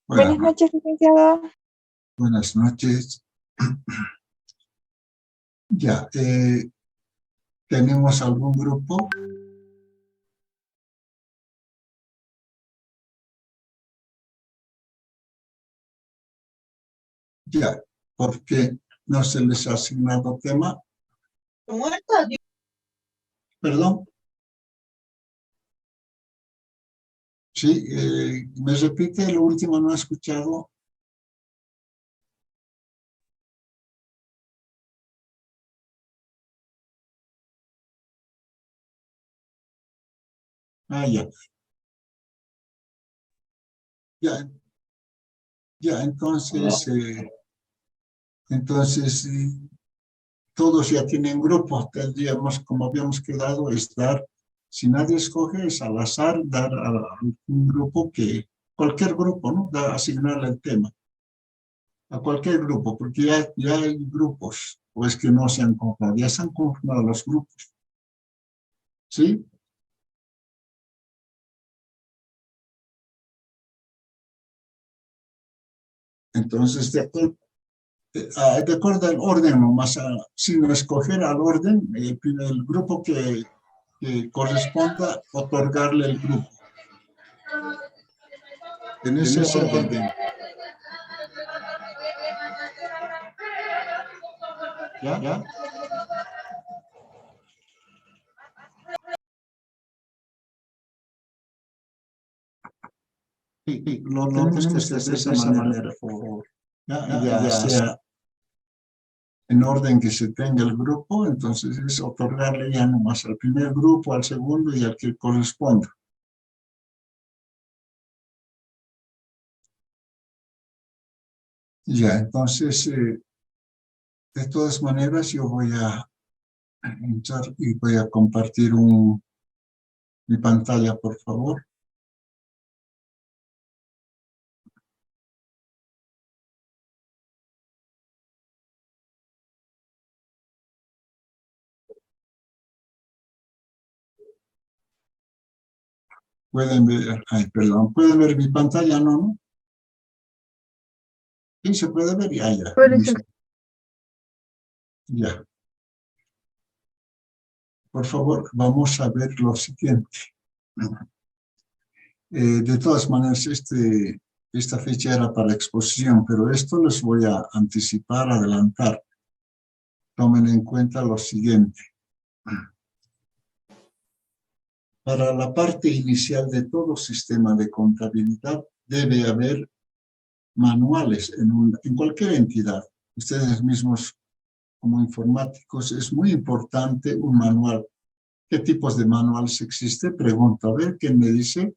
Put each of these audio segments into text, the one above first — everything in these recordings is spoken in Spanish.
Buenas Buenas noches, licenciado. buenas noches. Ya, ¿tenemos algún grupo? Ya, ¿por qué no se les ha asignado tema? Perdón. Sí, ¿me repite lo último? No he escuchado. Ya. Ya, entonces todos ya tienen grupos. Tendríamos, como habíamos quedado, es dar, si nadie escoge, es al azar, dar a un grupo cualquier grupo, ¿no? Asignarle el tema. A cualquier grupo, porque ya hay grupos, o es que no se han conformado, ya se han conformado los grupos, ¿sí? Entonces, de acuerdo al orden, nomás, sin escoger al orden, el grupo que corresponda, otorgarle el grupo. En ese orden. ¿Ya? Sí, lo tenemos que hacer de esa manera, por favor. Ya sea en orden que se tenga el grupo, entonces es otorgarle ya nomás al primer grupo, al segundo y al que corresponda. Ya, entonces, de todas maneras, yo voy a entrar y voy a compartir mi pantalla, por favor. Pueden ver, perdón, ¿pueden ver mi pantalla? ¿No? Sí, se puede ver, ya. Ya. Por favor, vamos a ver lo siguiente. De todas maneras, esta fecha era para exposición, pero esto les voy a anticipar, adelantar. Tomen en cuenta lo siguiente. Para la parte inicial de todo sistema de contabilidad debe haber manuales en cualquier entidad. Ustedes mismos como informáticos es muy importante un manual. ¿Qué tipos de manuales existe? Pregunto, a ver, ¿quién me dice?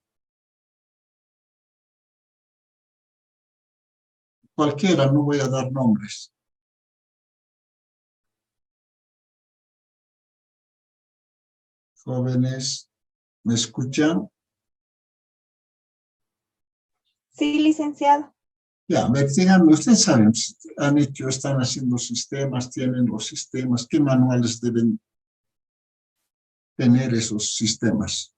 Cualquiera, no voy a dar nombres. Jóvenes, ¿me escuchan? Sí, licenciado. Ya, a ver, díganme, ustedes saben, están haciendo sistemas, tienen los sistemas, ¿qué manuales deben tener esos sistemas?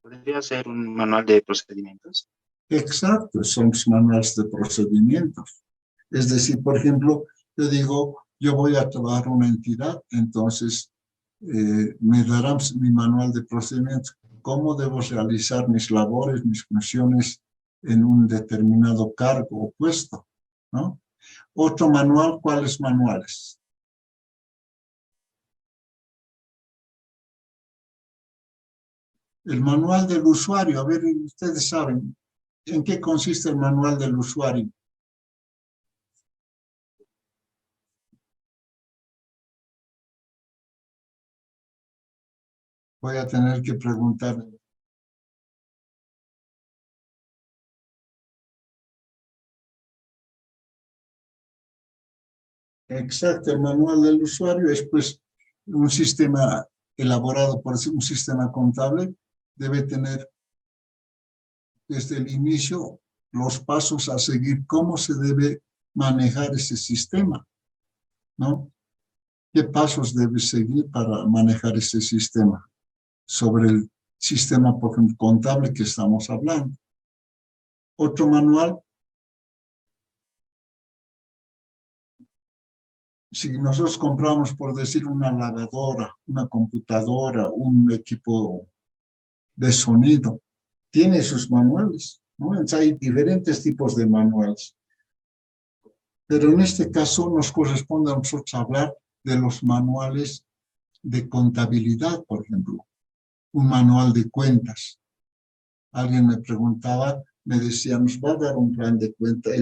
¿Podría ser un manual de procedimientos? Exacto, son manuales de procedimientos. Es decir, por ejemplo, yo digo, yo voy a trabajar una entidad, entonces me darán mi manual de procedimientos, cómo debo realizar mis labores, mis funciones en un determinado cargo o puesto, ¿no? Otro manual, ¿cuáles manuales? El manual del usuario, a ver, ustedes saben, ¿en qué consiste el manual del usuario? Voy a tener que preguntar. Exacto, el manual del usuario es pues un sistema elaborado por un sistema contable, debe tener desde el inicio los pasos a seguir, cómo se debe manejar ese sistema, ¿no? ¿Qué pasos debes seguir para manejar este sistema? Sobre el sistema, por ejemplo, contable que estamos hablando. Otro manual. Si nosotros compramos, por decir, una lavadora, una computadora, un equipo de sonido, tiene sus manuales, ¿no? Entonces, hay diferentes tipos de manuales. Pero en este caso nos corresponde a nosotros hablar de los manuales de contabilidad, por ejemplo. Un manual de cuentas. Alguien me preguntaba, me decía, nos va a dar un plan de cuentas,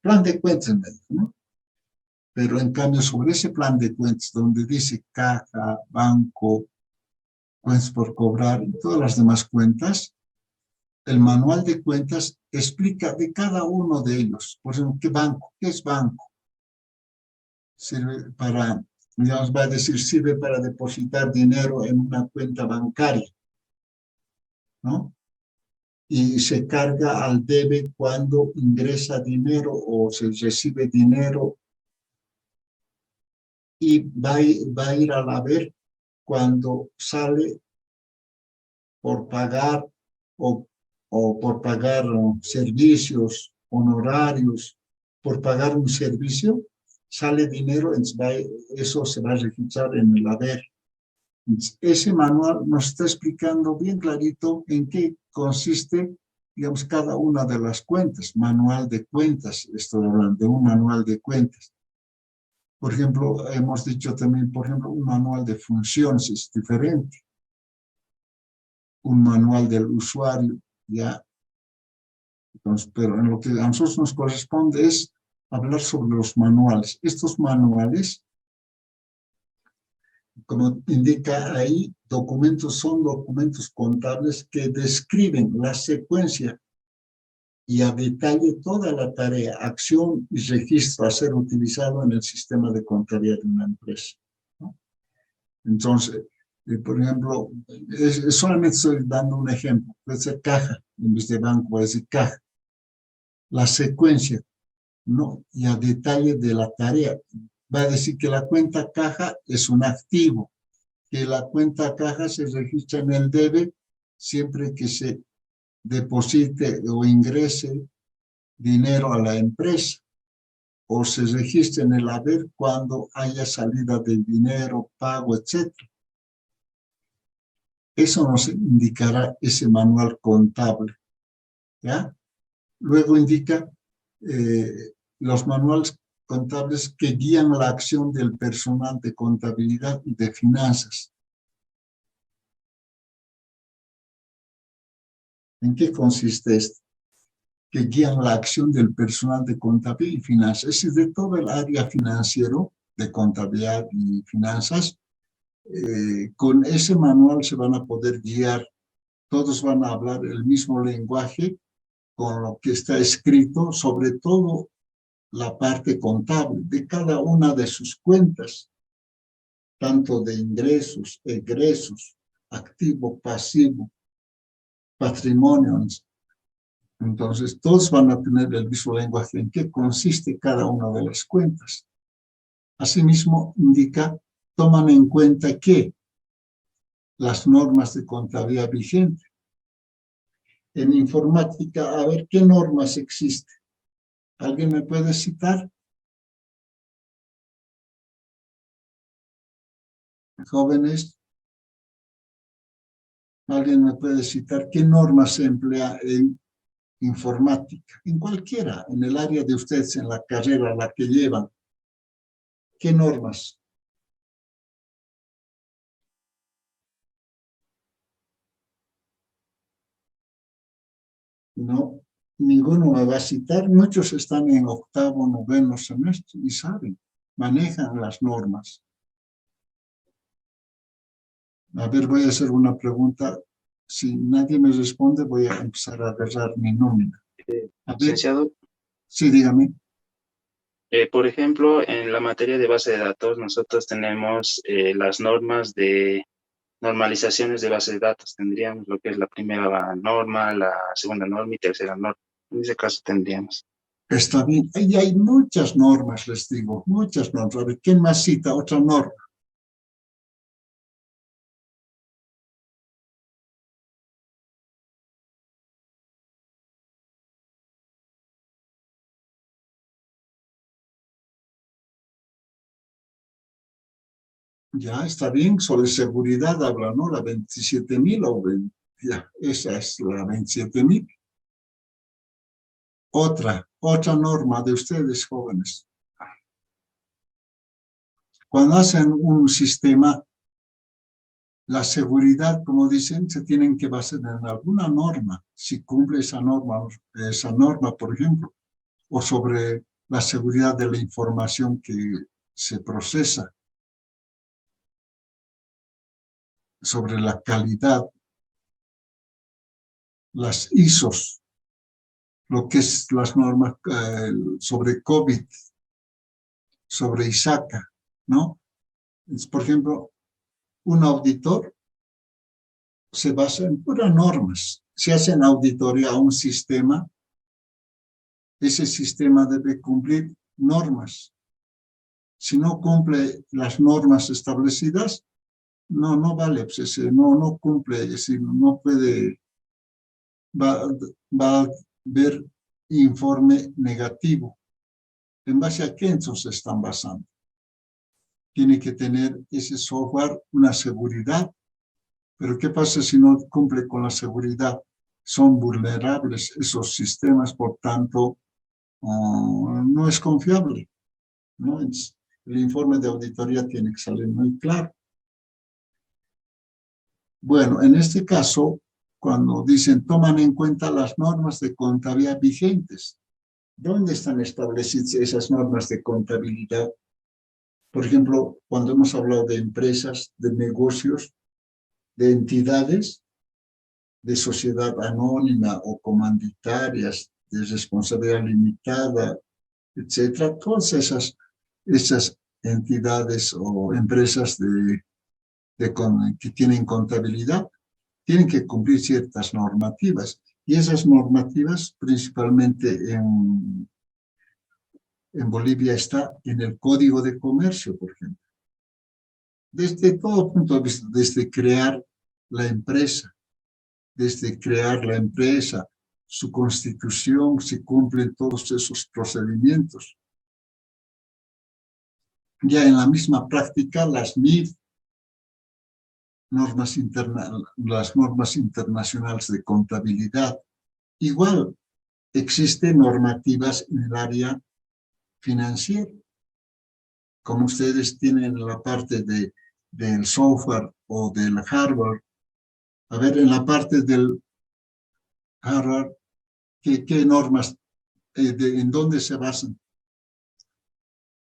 plan de cuentas, me dijo, ¿no? Pero en cambio, sobre ese plan de cuentas, donde dice caja, banco, cuentas por cobrar y todas las demás cuentas, el manual de cuentas explica de cada uno de ellos. Por ejemplo, ¿qué banco? ¿Qué es banco? Sirve para, digamos, va a decir, sirve para depositar dinero en una cuenta bancaria, ¿no? Y se carga al debe cuando ingresa dinero o se recibe dinero, y va a ir al haber cuando sale por pagar o por pagar servicios, honorarios, por pagar un servicio, sale dinero, eso se va a registrar en el haber. Ese manual nos está explicando bien clarito en qué consiste, digamos, cada una de las cuentas. Manual de cuentas, estoy hablando de un manual de cuentas. Por ejemplo, hemos dicho también, por ejemplo, un manual de funciones es diferente. Un manual del usuario, ya. Entonces, pero en lo que a nosotros nos corresponde es hablar sobre los manuales. Estos manuales, como indica ahí, son documentos contables que describen la secuencia y a detalle toda la tarea, acción y registro a ser utilizado en el sistema de contabilidad de una empresa, ¿no? Entonces, por ejemplo, solamente estoy dando un ejemplo, puede ser caja, en vez de banco, puede ser caja. La secuencia, ¿no? Y a detalle de la tarea. Va a decir que la cuenta caja es un activo, que la cuenta caja se registra en el debe siempre que se deposite o ingrese dinero a la empresa, o se registre en el haber cuando haya salida del dinero, pago, etc. Eso nos indicará ese manual contable, ¿ya? Luego indica los manuales contables que guían la acción del personal de contabilidad y de finanzas. ¿En qué consiste esto? Que guían la acción del personal de contabilidad y finanzas, es decir, de todo el área financiero de contabilidad y finanzas. Con ese manual se van a poder guiar, todos van a hablar el mismo lenguaje con lo que está escrito, sobre todo la parte contable de cada una de sus cuentas, tanto de ingresos, egresos, activo, pasivo, patrimonio. Entonces, todos van a tener el mismo lenguaje en qué consiste cada una de las cuentas. Asimismo, indica, toman en cuenta que las normas de contabilidad vigentes. En informática, a ver qué normas existen. ¿Alguien me puede citar? Jóvenes, ¿alguien me puede citar qué normas se emplea en informática? En cualquiera, en el área de ustedes, en la carrera, la que llevan. ¿Qué normas? No, ninguno me va a citar. Muchos están en octavo, noveno semestre y saben, manejan las normas. A ver, voy a hacer una pregunta. Si nadie me responde, voy a empezar a agarrar mi nómina. A ver, Licenciado, sí, dígame. por ejemplo, en la materia de base de datos, nosotros tenemos las normas de normalizaciones de base de datos. Tendríamos lo que es la primera norma, la segunda norma y tercera norma. En ese caso tendríamos. Está bien. Ahí hay muchas normas, les digo, muchas normas. A ver, ¿quién más cita otra norma? Ya está bien, sobre seguridad habla, ¿no? La 27.000 o ya, esa es la 27.000. Otra norma de ustedes, jóvenes. Cuando hacen un sistema, la seguridad, como dicen, se tienen que basar en alguna norma, si cumple esa norma, por ejemplo, o sobre la seguridad de la información que se procesa, sobre la calidad, las ISOs, lo que es las normas sobre COVID, sobre ISACA, ¿no? Por ejemplo, un auditor se basa en puras normas. Si hacen auditoría a un sistema, ese sistema debe cumplir normas. Si no cumple las normas establecidas, no vale, pues no cumple, es decir, no puede, va a haber informe negativo. ¿En base a qué entonces se están basando? Tiene que tener ese software una seguridad, pero ¿qué pasa si no cumple con la seguridad? Son vulnerables esos sistemas, por tanto, no es confiable, ¿no? El informe de auditoría tiene que salir muy claro. Bueno, en este caso, cuando dicen toman en cuenta las normas de contabilidad vigentes, ¿dónde están establecidas esas normas de contabilidad? Por ejemplo, cuando hemos hablado de empresas, de negocios, de entidades, de sociedad anónima o comanditarias, de responsabilidad limitada, etcétera, todas esas entidades o empresas que tienen contabilidad tienen que cumplir ciertas normativas, y esas normativas principalmente en Bolivia está en el Código de Comercio, por ejemplo. Desde todo punto de vista, desde crear la empresa, su constitución, si cumplen todos esos procedimientos. Ya en la misma práctica, las NIF, las normas internacionales de contabilidad, igual existen normativas en el área financiera. Como ustedes tienen la parte del software o del hardware, a ver, en la parte del hardware, ¿qué normas, en dónde se basan?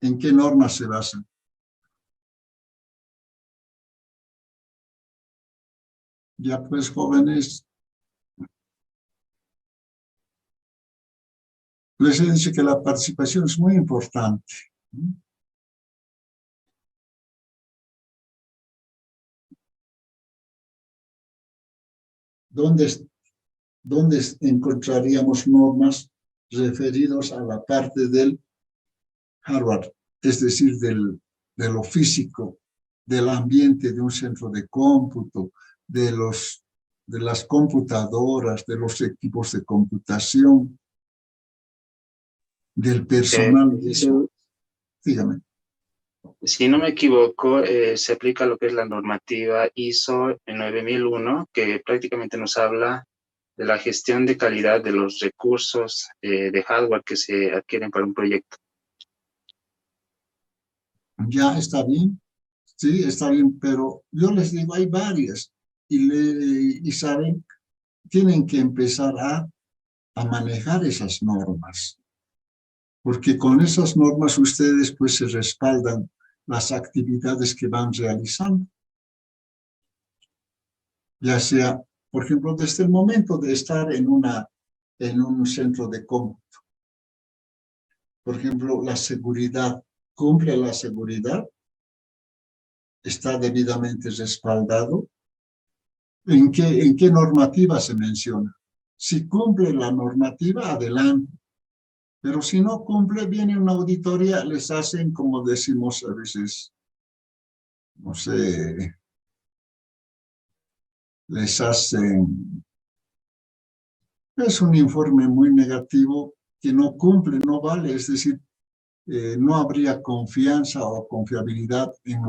¿En qué normas se basan? Ya pues, jóvenes, les he dicho que la participación es muy importante. ¿Dónde encontraríamos normas referidas a la parte del hardware, es decir, de lo físico, del ambiente de un centro de cómputo, de las computadoras, de los equipos de computación, del personal mismo? Dígame. Si no me equivoco, se aplica lo que es la normativa ISO 9001, que prácticamente nos habla de la gestión de calidad de los recursos de hardware que se adquieren para un proyecto. Ya está bien, sí, está bien, pero yo les digo, hay varias, y saben, tienen que empezar a manejar esas normas, porque con esas normas ustedes pues se respaldan las actividades que van realizando, ya sea, por ejemplo, desde el momento de estar en un centro de cómputo. Por ejemplo, la seguridad, ¿cumple la seguridad? ¿Está debidamente respaldado? ¿En qué normativa se menciona? Si cumple la normativa, adelante. Pero si no cumple, viene una auditoría, les hacen, como decimos a veces, no sé, les hacen, es un informe muy negativo que no cumple, no vale, es decir, no habría confianza o confiabilidad en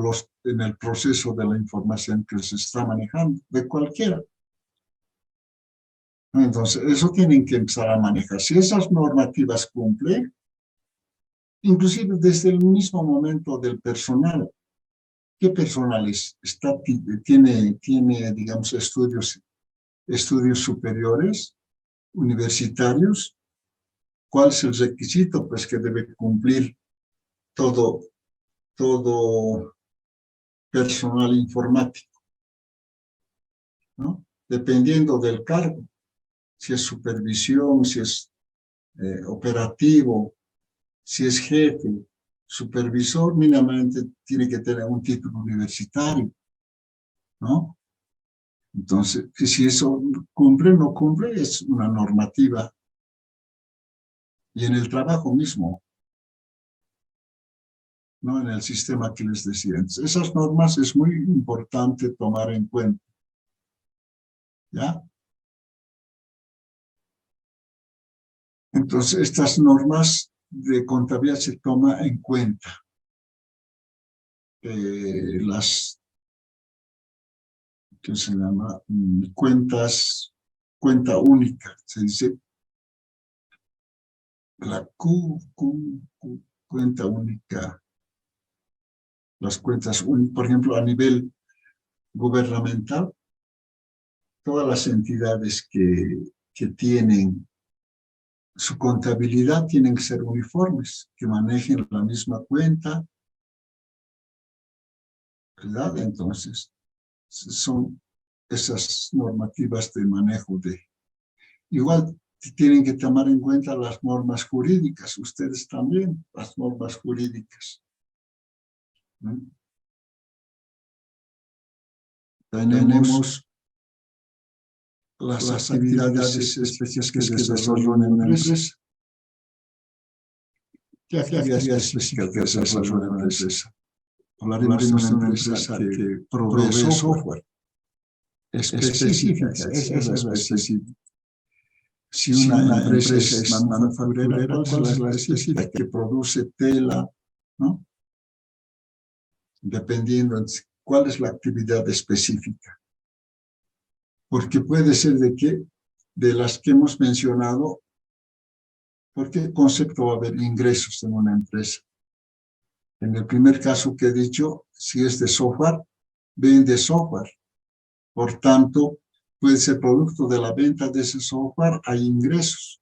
el proceso de la información que se está manejando, de cualquiera. Entonces, eso tienen que empezar a manejar. Si esas normativas cumplen, inclusive desde el mismo momento del personal, ¿qué personal tiene, digamos, estudios superiores, universitarios? ¿Cuál es el requisito? Pues que debe cumplir todo personal informático, ¿no? Dependiendo del cargo, si es supervisión, si es operativo, si es jefe, supervisor, mínimamente tiene que tener un título universitario, ¿no? Entonces, si eso cumple o no cumple, es una normativa. Y en el trabajo mismo, ¿no? En el sistema que les decía. Entonces, esas normas es muy importante tomar en cuenta, ¿ya? Entonces, estas normas de contabilidad se toman en cuenta. ¿Qué se llama? Cuenta única, se dice la cuenta única, las cuentas únicas, por ejemplo, a nivel gubernamental, todas las entidades que tienen su contabilidad tienen que ser uniformes, que manejen la misma cuenta, ¿verdad? Entonces, son esas normativas de manejo de... Igual tienen que tomar en cuenta las normas jurídicas, ustedes también, las normas jurídicas, ¿no? Tenemos las actividades específicas que desarrolla una empresa. ¿Qué actividades específicas desarrolla una empresa? Hablaremos de una empresa que provee software específicas, esa es la específica. Si una empresa es manufacturera, ¿cuál es la específica? Que produce tela, ¿no? Dependiendo de cuál es la actividad específica. Porque puede ser de las que hemos mencionado, ¿por qué concepto va a haber ingresos en una empresa? En el primer caso que he dicho, si es de software, vende software. Por tanto, puede ser producto de la venta de ese software, hay ingresos.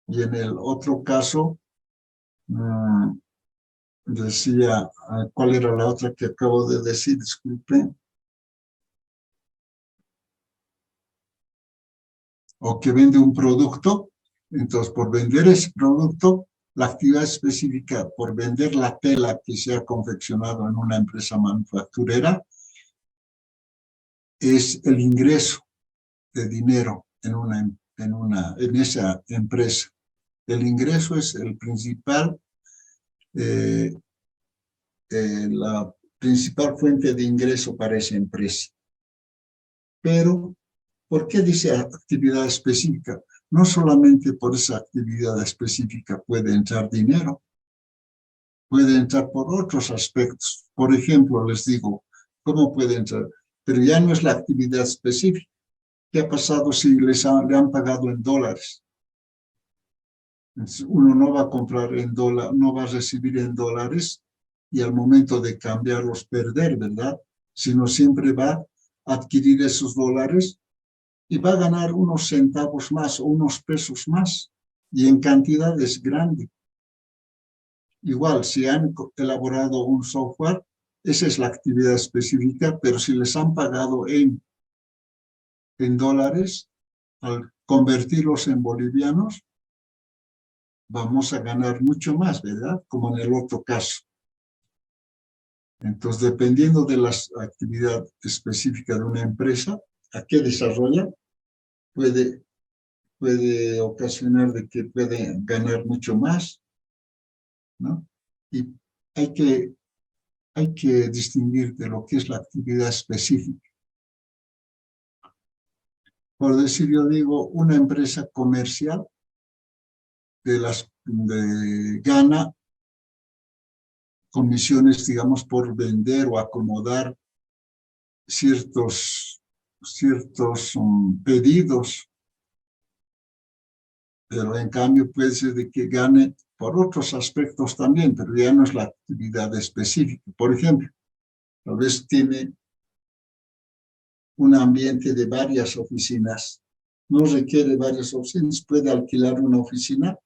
Y en el otro caso, decía, ¿cuál era la otra que acabo de decir? Disculpen. O que vende un producto, entonces por vender ese producto, la actividad específica por vender la tela que se ha confeccionado en una empresa manufacturera es el ingreso de dinero en esa empresa. El ingreso es el principal, la principal fuente de ingreso para esa empresa. Pero, ¿por qué dice actividad específica? No solamente por esa actividad específica puede entrar dinero, puede entrar por otros aspectos. Por ejemplo, les digo, ¿cómo puede entrar? Pero ya no es la actividad específica. ¿Qué ha pasado si le han pagado en dólares? Entonces, uno no va a comprar en dólares, no va a recibir en dólares y al momento de cambiarlos perder, ¿verdad? Sino siempre va a adquirir esos dólares y va a ganar unos centavos más o unos pesos más y en cantidades grandes. Igual, si han elaborado un software, esa es la actividad específica, pero si les han pagado en dólares, al convertirlos en bolivianos, vamos a ganar mucho más, ¿verdad? Como en el otro caso. Entonces, dependiendo de la actividad específica de una empresa, a qué desarrolla, puede puede ocasionar de que puede ganar mucho más, ¿no? Y hay que distinguir de lo que es la actividad específica. Por decir, yo digo, una empresa comercial gana comisiones, digamos, por vender o acomodar ciertos pedidos, pero en cambio puede ser de que gane por otros aspectos también, pero ya no es la actividad específica. Por ejemplo, tal vez tiene un ambiente de varias oficinas, no requiere varias oficinas, puede alquilar una oficina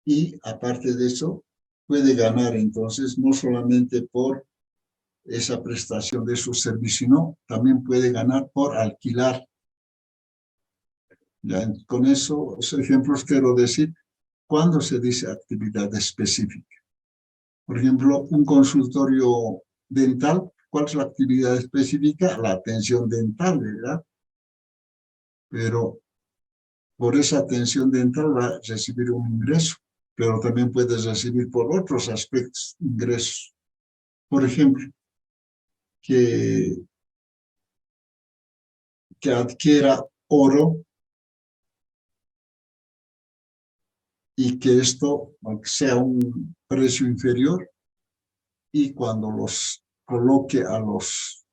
y aparte de eso puede ganar entonces no solamente por esa prestación de su servicio, sino también puede ganar por alquilar. Ya, con esos ejemplos quiero decir cuando se dice actividad específica. Por ejemplo, un consultorio dental, ¿cuál es la actividad específica? La atención dental, ¿verdad? Pero por esa atención dental va a recibir un ingreso, pero también puedes recibir por otros aspectos ingresos. Por ejemplo, que adquiera oro y que esto sea un precio inferior y cuando los coloque a los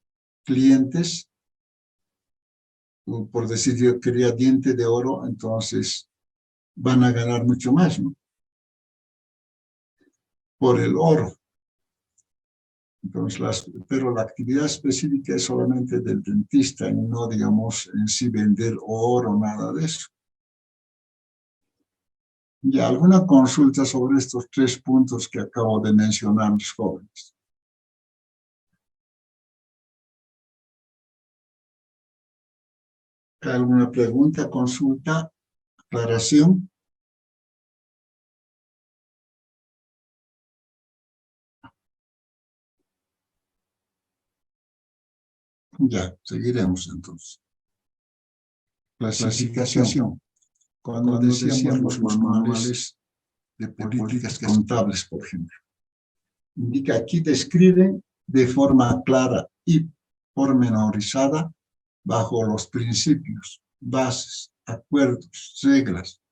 clientes, por decir yo quería diente de oro, entonces van a ganar mucho más, ¿no? Por el oro. Entonces, pero la actividad específica es solamente del dentista y no, digamos, en sí vender oro, nada de eso. ¿Y alguna consulta sobre estos 3 puntos que acabo de mencionar, mis jóvenes? ¿Alguna pregunta, consulta, aclaración? Ya, seguiremos entonces. Clasificación. Cuando decíamos los manuales de políticas contables, por ejemplo, indica aquí describen de forma clara y pormenorizada bajo los principios, bases, acuerdos, reglas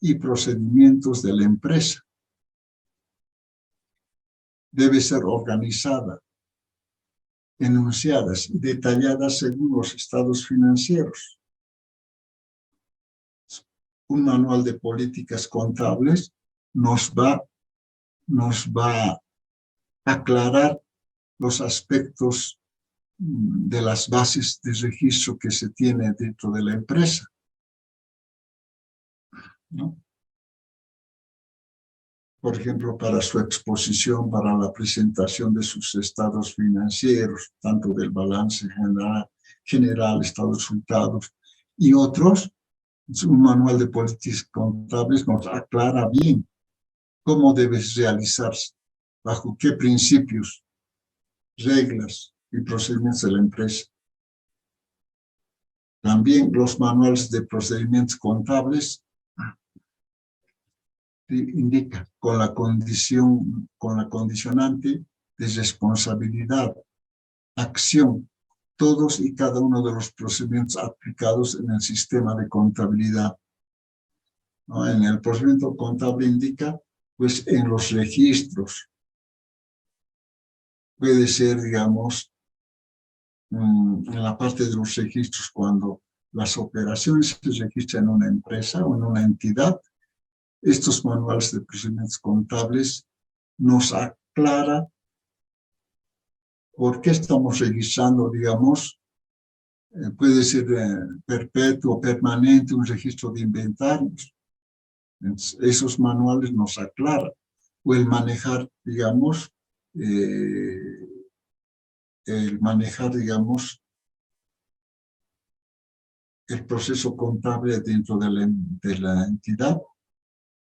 y procedimientos de la empresa. Debe ser organizada, enunciadas y detalladas según los estados financieros. Un manual de políticas contables nos va a aclarar los aspectos de las bases de registro que se tiene dentro de la empresa, ¿no? Por ejemplo, para su exposición, para la presentación de sus estados financieros, tanto del balance general, estados de resultados y otros. Un manual de políticas contables nos aclara bien cómo debe realizarse, bajo qué principios, reglas y procedimientos de la empresa. También los manuales de procedimientos contables indican con la condicionante de responsabilidad, acción, todos y cada uno de los procedimientos aplicados en el sistema de contabilidad, ¿no? En el procedimiento contable indica, pues, en los registros. Puede ser, digamos, en la parte de los registros, cuando las operaciones se registran en una empresa o en una entidad, estos manuales de procedimientos contables nos aclara por qué estamos registrando, digamos, puede ser perpetuo, permanente, un registro de inventarios. Entonces, esos manuales nos aclaran. O el manejar, digamos, el proceso contable dentro de la entidad.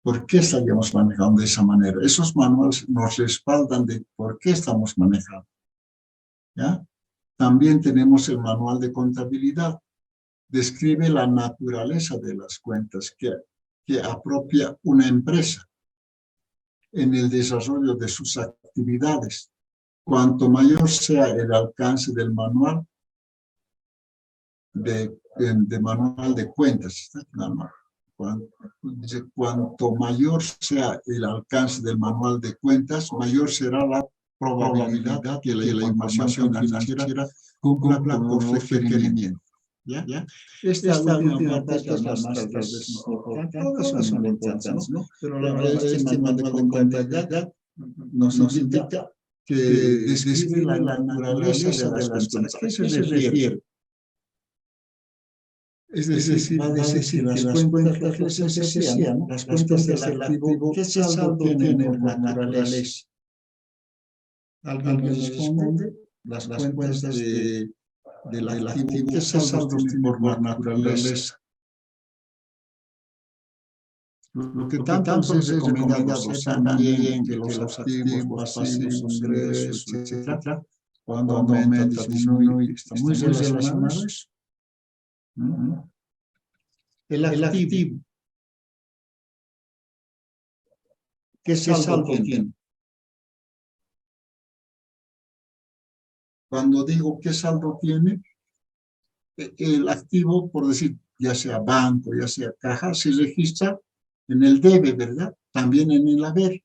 ¿Por qué estaríamos manejando de esa manera? Esos manuales nos respaldan de por qué estamos manejando, ¿ya? También tenemos el manual de contabilidad. describe la naturaleza de las cuentas que apropia una empresa en el desarrollo de sus actividades. Cuanto mayor sea el alcance del manual de cuentas, cuanto mayor sea el alcance del manual de cuentas, mayor será la probabilidad que la información financiera cumpla con los requerimientos. ¿Ya? Esta última parte es la más tal vez importante, todas son importantes, ¿no? Pero este manual de contabilidad nos indica que describe la naturaleza de las cuentas. ¿A qué se refiere? Es decir, va a decir que las cuentas, lo que les decía, ¿no? Las cuentas del activo, ¿qué saldo tienen por naturaleza? ¿Alguien me responde? Las cuentas del activo, ¿qué saldo tienen por naturaleza? Lo que tanto es recomendado sepan bien que los activos, pasivos, ingresos, etcétera, cuando aumenta, disminuye, está muy relacionado a eso. El activo, ¿qué saldo tiene? Cuando digo qué saldo tiene, el activo, por decir, ya sea banco, ya sea caja, se registra en el debe, ¿verdad? También en el haber.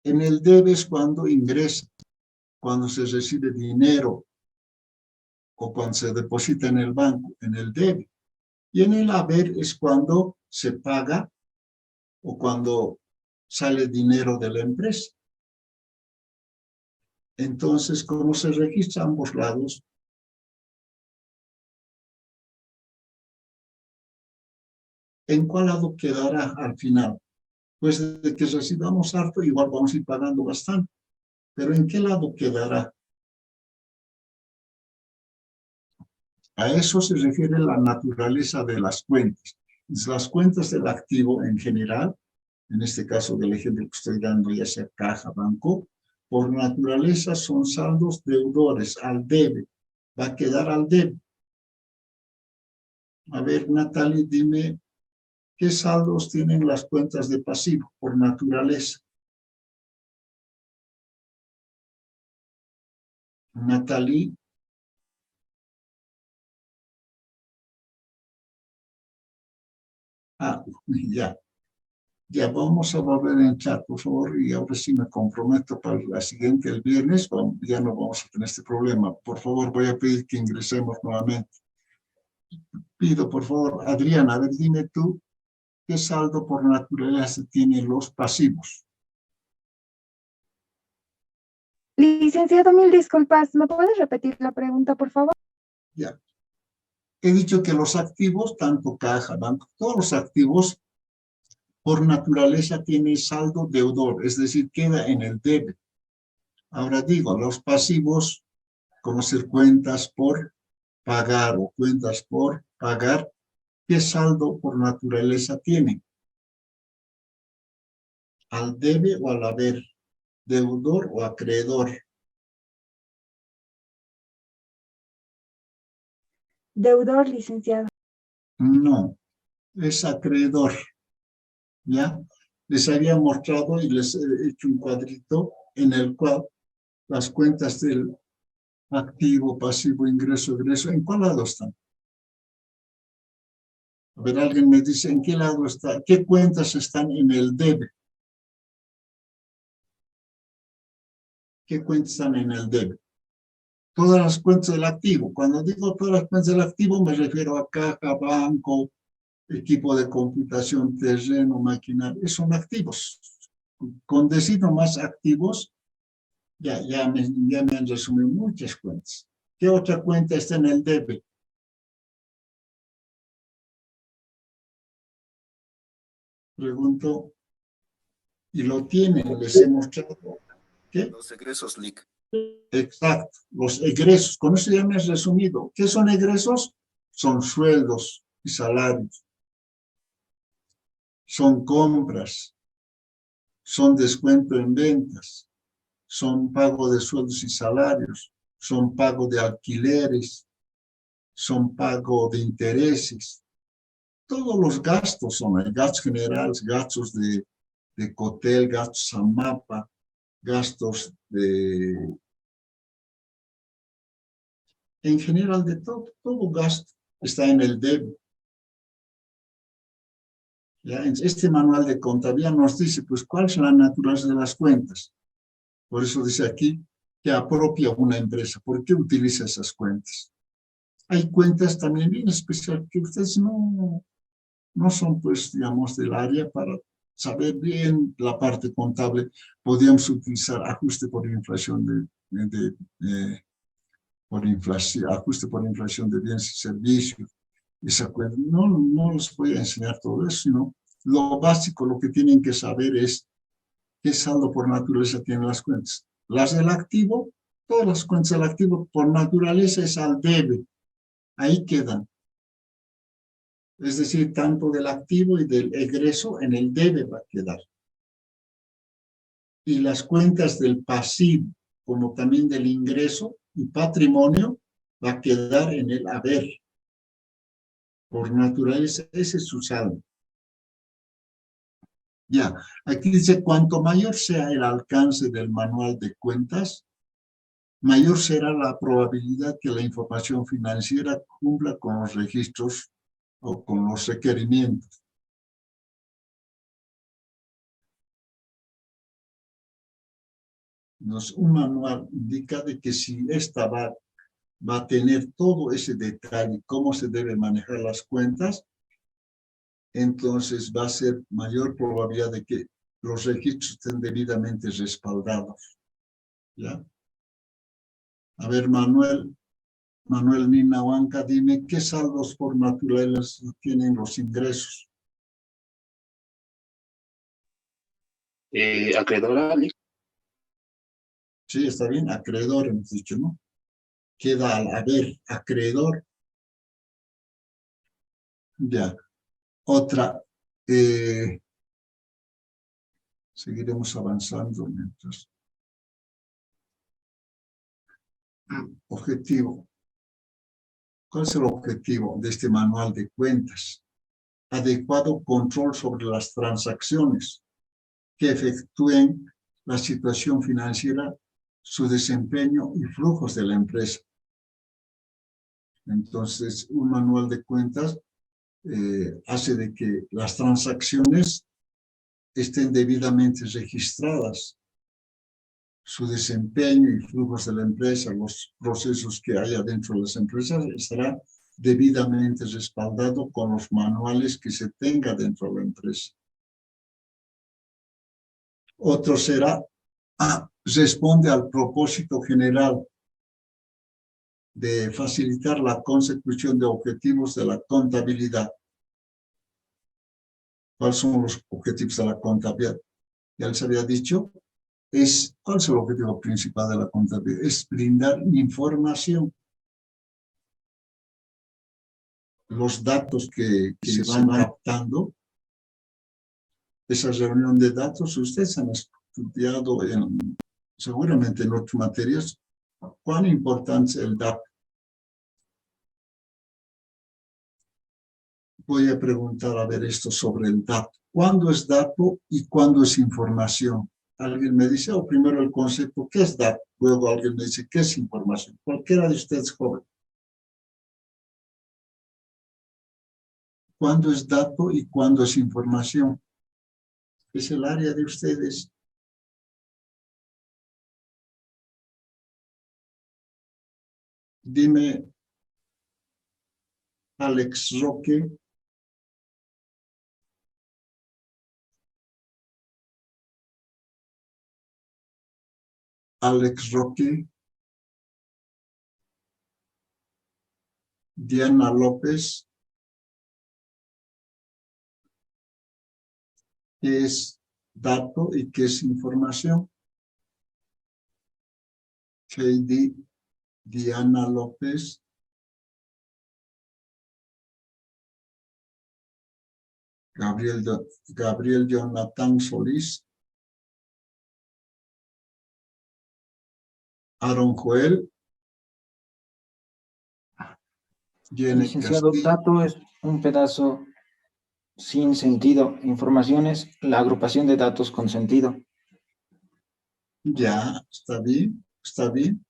En el debe es cuando ingresa, cuando se recibe dinero o cuando se deposita en el banco, en el debe. Y en el haber es cuando se paga o cuando sale dinero de la empresa. Entonces, ¿cómo se registra ambos lados? ¿En cuál lado quedará al final? Pues de que recibamos harto, igual vamos a ir pagando bastante. Pero ¿en qué lado quedará? A eso se refiere la naturaleza de las cuentas. Las cuentas del activo en general, en este caso del ejemplo que estoy dando, ya sea caja, banco, por naturaleza son saldos deudores, al debe. Va a quedar al debe. A ver, Natalie, dime, ¿qué saldos tienen las cuentas de pasivo por naturaleza? Natalie. Ah, ya. Ya vamos a volver a entrar, por favor, y ahora sí me comprometo para la siguiente, el viernes, ya no vamos a tener este problema. Por favor, voy a pedir que ingresemos nuevamente. Pido, por favor, Adriana, a ver, dime tú, ¿qué saldo por naturaleza tienen los pasivos? Licenciado, mil disculpas. ¿Me puedes repetir la pregunta, por favor? Ya. He dicho que los activos, tanto caja, banco, todos los activos, por naturaleza tienen saldo deudor, es decir, queda en el debe. Ahora digo, los pasivos, como ser cuentas por pagar o cuentas por pagar, ¿qué saldo por naturaleza tienen? ¿Al debe o al haber? ¿Deudor o acreedor? Deudor, licenciado. No, es acreedor. ¿Ya? Les había mostrado y les he hecho un cuadrito en el cual las cuentas del activo, pasivo, ingreso, egreso, ¿en cuál lado están? A ver, alguien me dice, ¿en qué lado está? ¿Qué cuentas están en el debe? ¿Qué cuentas están en el debe? Todas las cuentas del activo. Cuando digo todas las cuentas del activo, me refiero a caja, banco, equipo de computación, terreno, maquinaria. Son activos. Con decir nomás activos, ya me han resumido muchas cuentas. ¿Qué otra cuenta está en el debe? Pregunto. Y lo tienen, les he mostrado. ¿Qué? Los egresos, LIC. Exacto, los egresos. Con eso ya me has resumido. ¿Qué son egresos? Son sueldos y salarios. Son compras. Son descuento en ventas. Son pago de sueldos y salarios. Son pago de alquileres. son pago de intereses. Todos los gastos son, hay gastos generales, gastos de Cotel, gastos AMAPA, gastos en general de todo gasto está en el debe. ¿Ya? Este manual de contabilidad nos dice, pues, cuál es la naturaleza de las cuentas. Por eso dice aquí que apropia una empresa. ¿Por qué utiliza esas cuentas? Hay cuentas también bien especiales que ustedes no son, pues, digamos, del área para saber bien la parte contable. Podríamos utilizar ajuste por inflación por inflación, ajuste por inflación de bienes y servicios. Esa cuenta. No les voy a enseñar todo eso, sino lo básico, lo que tienen que saber es qué saldo por naturaleza tienen las cuentas. Las del activo, todas las cuentas del activo por naturaleza es al debe. Ahí quedan. Es decir, tanto del activo y del egreso en el debe va a quedar. Y las cuentas del pasivo, como también del ingreso y patrimonio, va a quedar en el haber. Por naturaleza, ese es su saldo. Ya, aquí dice, cuanto mayor sea el alcance del manual de cuentas, mayor será la probabilidad que la información financiera cumpla con los registros o con los requerimientos. Un manual indica de que si esta va a tener todo ese detalle, cómo se deben manejar las cuentas, entonces va a ser mayor probabilidad de que los registros estén debidamente respaldados. ¿Ya? A ver, Manuel Ninahuanca, dime, ¿qué saldos por naturaleza tienen los ingresos? Acreedora, Sí, está bien, acreedor hemos dicho, ¿no? Queda al haber, acreedor. Ya. Otra, seguiremos avanzando mientras. Objetivo. ¿Cuál es el objetivo de este manual de cuentas? Adecuado control sobre las transacciones que efectúen la situación financiera, su desempeño y flujos de la empresa. Entonces, un manual de cuentas hace de que las transacciones estén debidamente registradas, su desempeño y flujos de la empresa, los procesos que haya dentro de las empresas, estará debidamente respaldado con los manuales que se tenga dentro de la empresa. Otro será, responde al propósito general de facilitar la consecución de objetivos de la contabilidad. ¿Cuáles son los objetivos de la contabilidad? Ya les había dicho, ¿cuál es el objetivo principal de la contabilidad? Es brindar información. Los datos que se van captando, esa reunión de datos, ustedes han estudiado seguramente en otras materias, cuán importante es el dato. Voy a preguntar a ver esto sobre el dato. ¿Cuándo es dato y cuándo es información? Alguien me dice, primero el concepto, ¿qué es dato? Luego alguien me dice, ¿qué es información? Cualquiera de ustedes joven. ¿Cuándo es dato y cuándo es información? Es el área de ustedes. Dime, Alex Roque. Alex Roque. Diana López. ¿Qué es dato y qué es información? Heidi, Diana López. Gabriel Jonathan Solís. Aaron Joel. Jenny Licenciado, Castillo. dato es un pedazo sin sentido. Información es la agrupación de datos con sentido. Ya, está bien, está bien,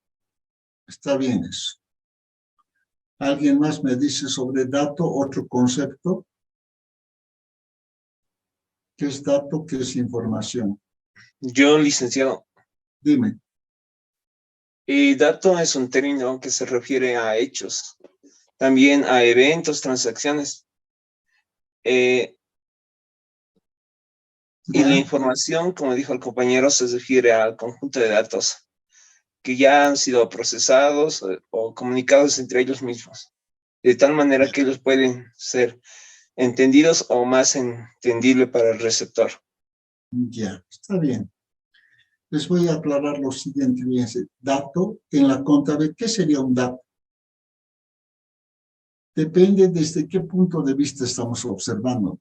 está bien eso. ¿Alguien más me dice sobre dato, otro concepto? ¿Qué es dato? ¿Qué es información? Yo, licenciado, Dime. dato es un término que se refiere a hechos, también a eventos, transacciones. Y la ¿Ya? información, como dijo el compañero, se refiere al conjunto de datos que ya han sido procesados o comunicados entre ellos mismos, de tal manera que ellos pueden ser entendidos o más entendible para el receptor. Ya, está bien. Les voy a aclarar lo siguiente, fíjense. Dato en la contabilidad, ¿qué sería un dato? Depende desde qué punto de vista estamos observando.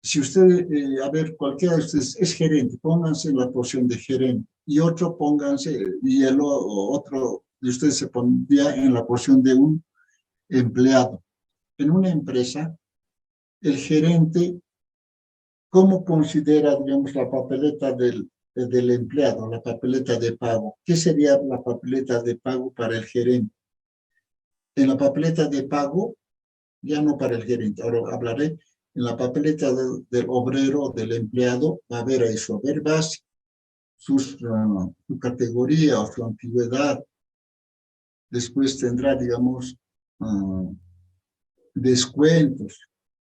Si usted, a ver, cualquiera de ustedes es gerente, pónganse en la posición de gerente, y otro pónganse, y el otro de ustedes se pondría en la posición de un empleado. En una empresa, el gerente, ¿cómo considera, digamos, la papeleta del empleado, la papeleta de pago? ¿Qué sería la papeleta de pago para el gerente? En la papeleta de pago, ya no para el gerente, ahora hablaré, en la papeleta del obrero, del empleado, va a haber ahí su haber básico, su categoría o su antigüedad. Después tendrá, digamos, descuentos,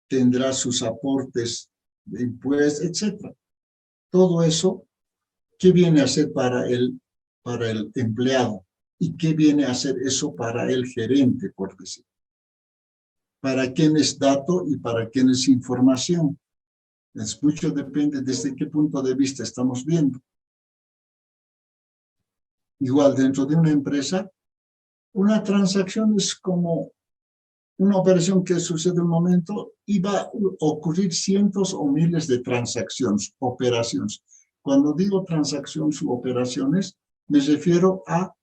tendrá sus aportes de impuestos, etc. Todo eso, ¿qué viene a ser para el empleado? ¿Y qué viene a hacer eso para el gerente, por decir? ¿Para quién es dato y para quién es información? Es mucho depende desde qué punto de vista estamos viendo. Igual dentro de una empresa, una transacción es como una operación que sucede en un momento y va a ocurrir cientos o miles de transacciones, operaciones. Cuando digo transacciones u operaciones, me refiero a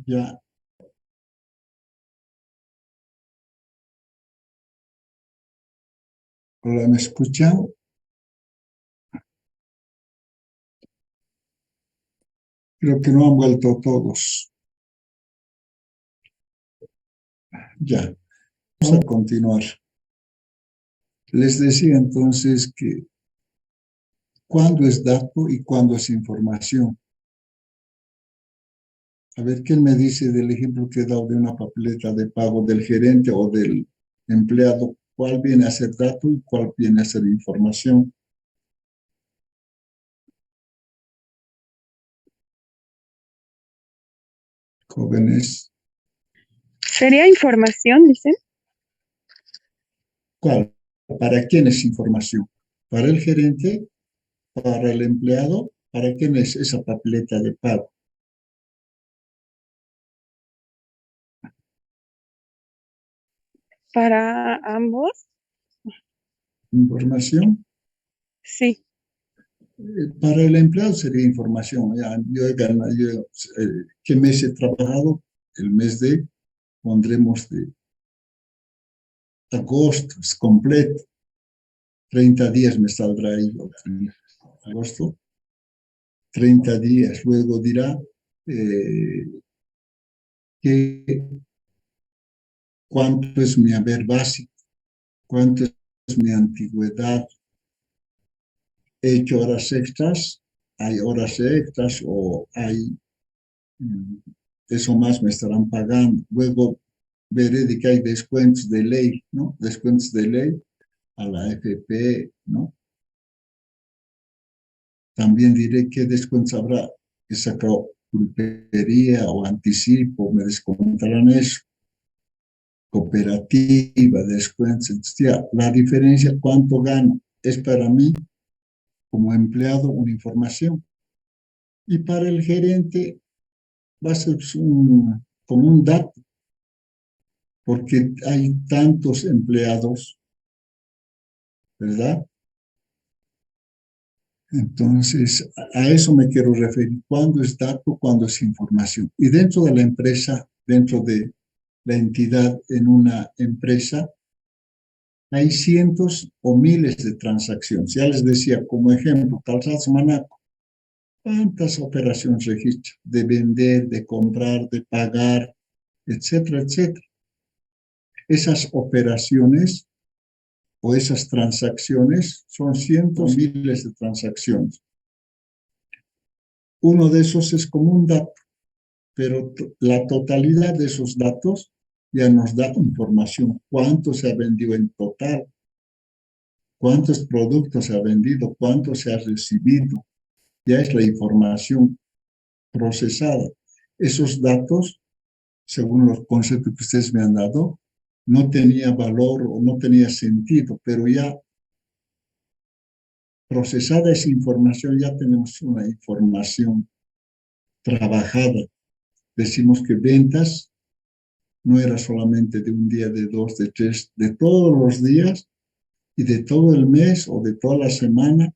ya. Hola, ¿me escuchan? Creo que no han vuelto todos. Ya, vamos a continuar. Les decía entonces que cuándo es dato y cuándo es información. A ver, ¿quién me dice del ejemplo que he dado de una papeleta de pago del gerente o del empleado? ¿Cuál viene a ser dato y cuál viene a ser información? Jóvenes, ¿Sería información, dicen? ¿cuál? ¿Para quién es información? ¿Para el gerente? ¿Para el empleado? ¿Para quién es esa papeleta de pago? ¿Para ambos? ¿Información? Sí. Para el empleado sería información. Ya, yo he ganado, ¿qué mes he trabajado? El mes de, pondremos de agosto, es completo. 30 días me saldrá ahí. Agosto, 30 días. Luego dirá eh, que, cuánto es mi haber básico, cuánto es mi antigüedad. He hecho horas extras, hay horas extras o hay mm, eso más me estarán pagando. Luego veré de que hay descuentos de ley, ¿no? Descuentos de ley a la FP, ¿no? También diré qué descuentos habrá. He sacado pulpería o anticipo, me descontarán eso. Cooperativa, descuentos. Entonces, ya, la diferencia, cuánto gano, es para mí, como empleado, una información. Y para el gerente va a ser como un dato, porque hay tantos empleados, ¿verdad? Entonces, a eso me quiero referir. ¿Cuándo es dato? ¿Cuándo es información? Y dentro de la empresa, dentro de la entidad en una empresa, hay cientos o miles de transacciones. Ya les decía, como ejemplo, Calzados Manaco, ¿cuántas operaciones registra? De vender, de comprar, de pagar, etcétera, etcétera. Esas operaciones o esas transacciones son cientos, miles de transacciones. Uno de esos es como un dato, pero la totalidad de esos datos ya nos da información. ¿Cuánto se ha vendido en total? ¿Cuántos productos se ha vendido? ¿Cuánto se ha recibido? Ya es la información procesada. Esos datos, según los conceptos que ustedes me han dado, no tenía valor o no tenía sentido, pero ya procesada esa información, ya tenemos una información trabajada. Decimos que ventas no era solamente de un día, de dos, de tres, de todos los días y de todo el mes o de toda la semana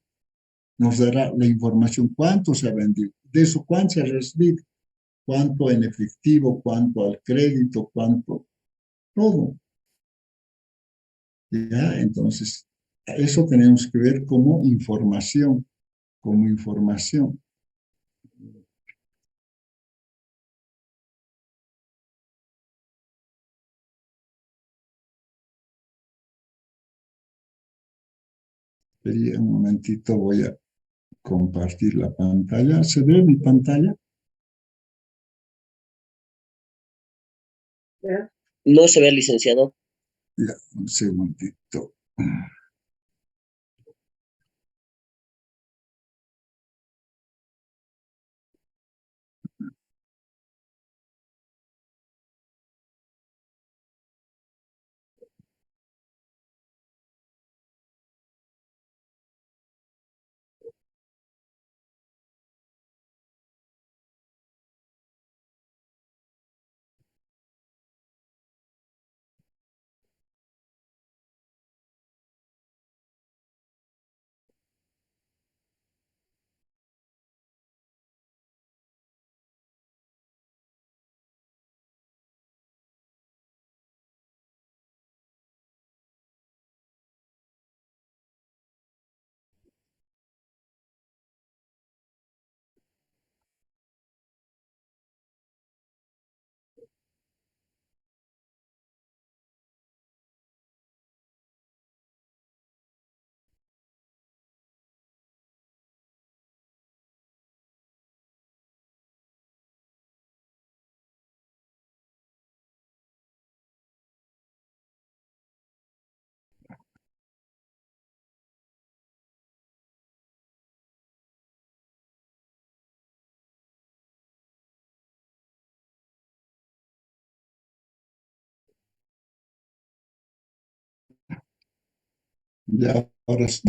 nos dará la información cuánto se ha vendido, de eso cuánto se ha recibido, cuánto en efectivo, cuánto al crédito, cuánto, todo. ¿Ya? Entonces, eso tenemos que ver como información, como información. Espera un momentito, voy a compartir la pantalla. ¿Se ve mi pantalla? No se ve, licenciado. Ya, un segundito. Ya, ahora sí.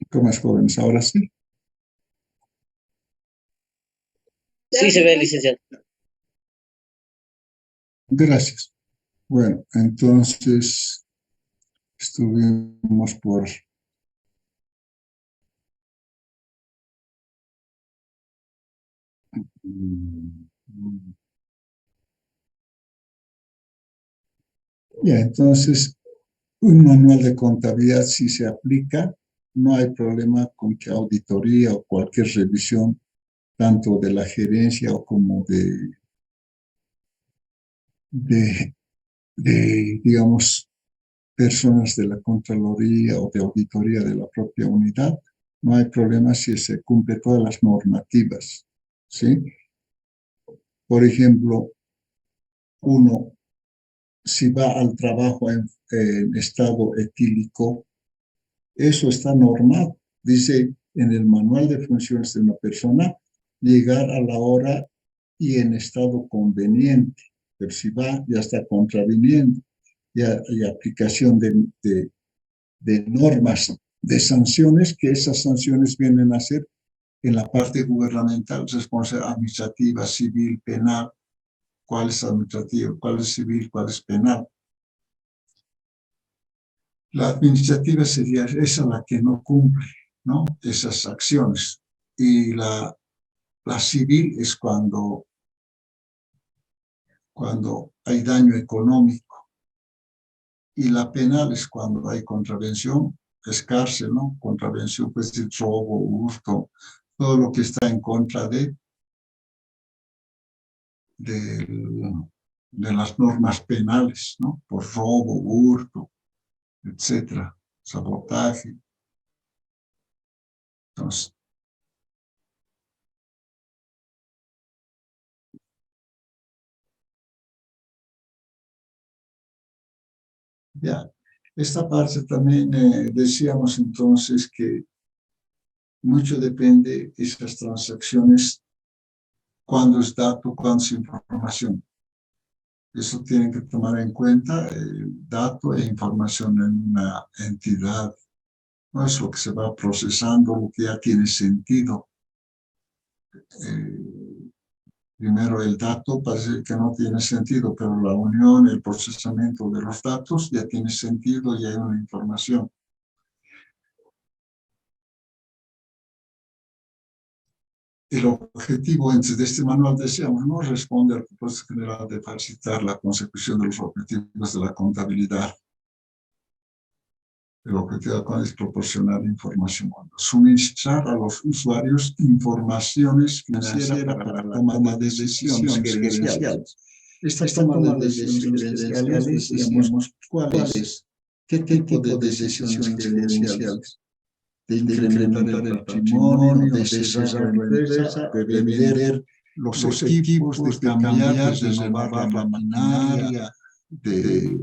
¿Cómo es, jóvenes? Ahora sí. Sí se ve, licenciado. Gracias. Bueno, entonces estuvimos por ya, entonces un manual de contabilidad si se aplica, no hay problema con que auditoría o cualquier revisión, tanto de la gerencia o como digamos, personas de la Contraloría o de auditoría de la propia unidad, no hay problema si se cumple todas las normativas, ¿sí? Por ejemplo, uno, si va al trabajo en estado etílico, eso está normado. Dice en el manual de funciones de una persona, llegar a la hora y en estado conveniente. Pero si va, ya está contraviniendo. Ya hay aplicación de normas, de sanciones, que esas sanciones vienen a ser en la parte gubernamental, responsabilidad administrativa, civil, penal. ¿Cuál es administrativo? ¿Cuál es civil? ¿Cuál es penal? La administrativa sería esa la que no cumple, ¿no? Esas acciones. Y la civil es cuando hay daño económico. Y la penal es cuando hay contravención, es cárcel, ¿no? Contravención, pues el robo, hurto, todo lo que está en contra de las normas penales, ¿no? Por robo, hurto, etcétera, sabotaje. Entonces, ya, esta parte también decíamos entonces que mucho depende de esas transacciones, cuándo es dato, cuándo es información. Eso tienen que tomar en cuenta, dato e información en una entidad. No es lo que se va procesando, lo que ya tiene sentido. Primero el dato parece que no tiene sentido, pero la unión, el procesamiento de los datos ya tiene sentido y hay una información. El objetivo de este manual, decíamos, no responde al propósito general de facilitar la consecución de los objetivos de la contabilidad. El objetivo es proporcionar información, suministrar a los usuarios informaciones financieras para la toma de decisiones gerenciales. Esta toma de decisiones gerenciales, decíamos, ¿cuáles? ¿Qué tipo de decisiones gerenciales? De incrementar el patrimonio, de cerrar la empresa, de vender los equipos, de cambiar, de renovar la maquinaria, de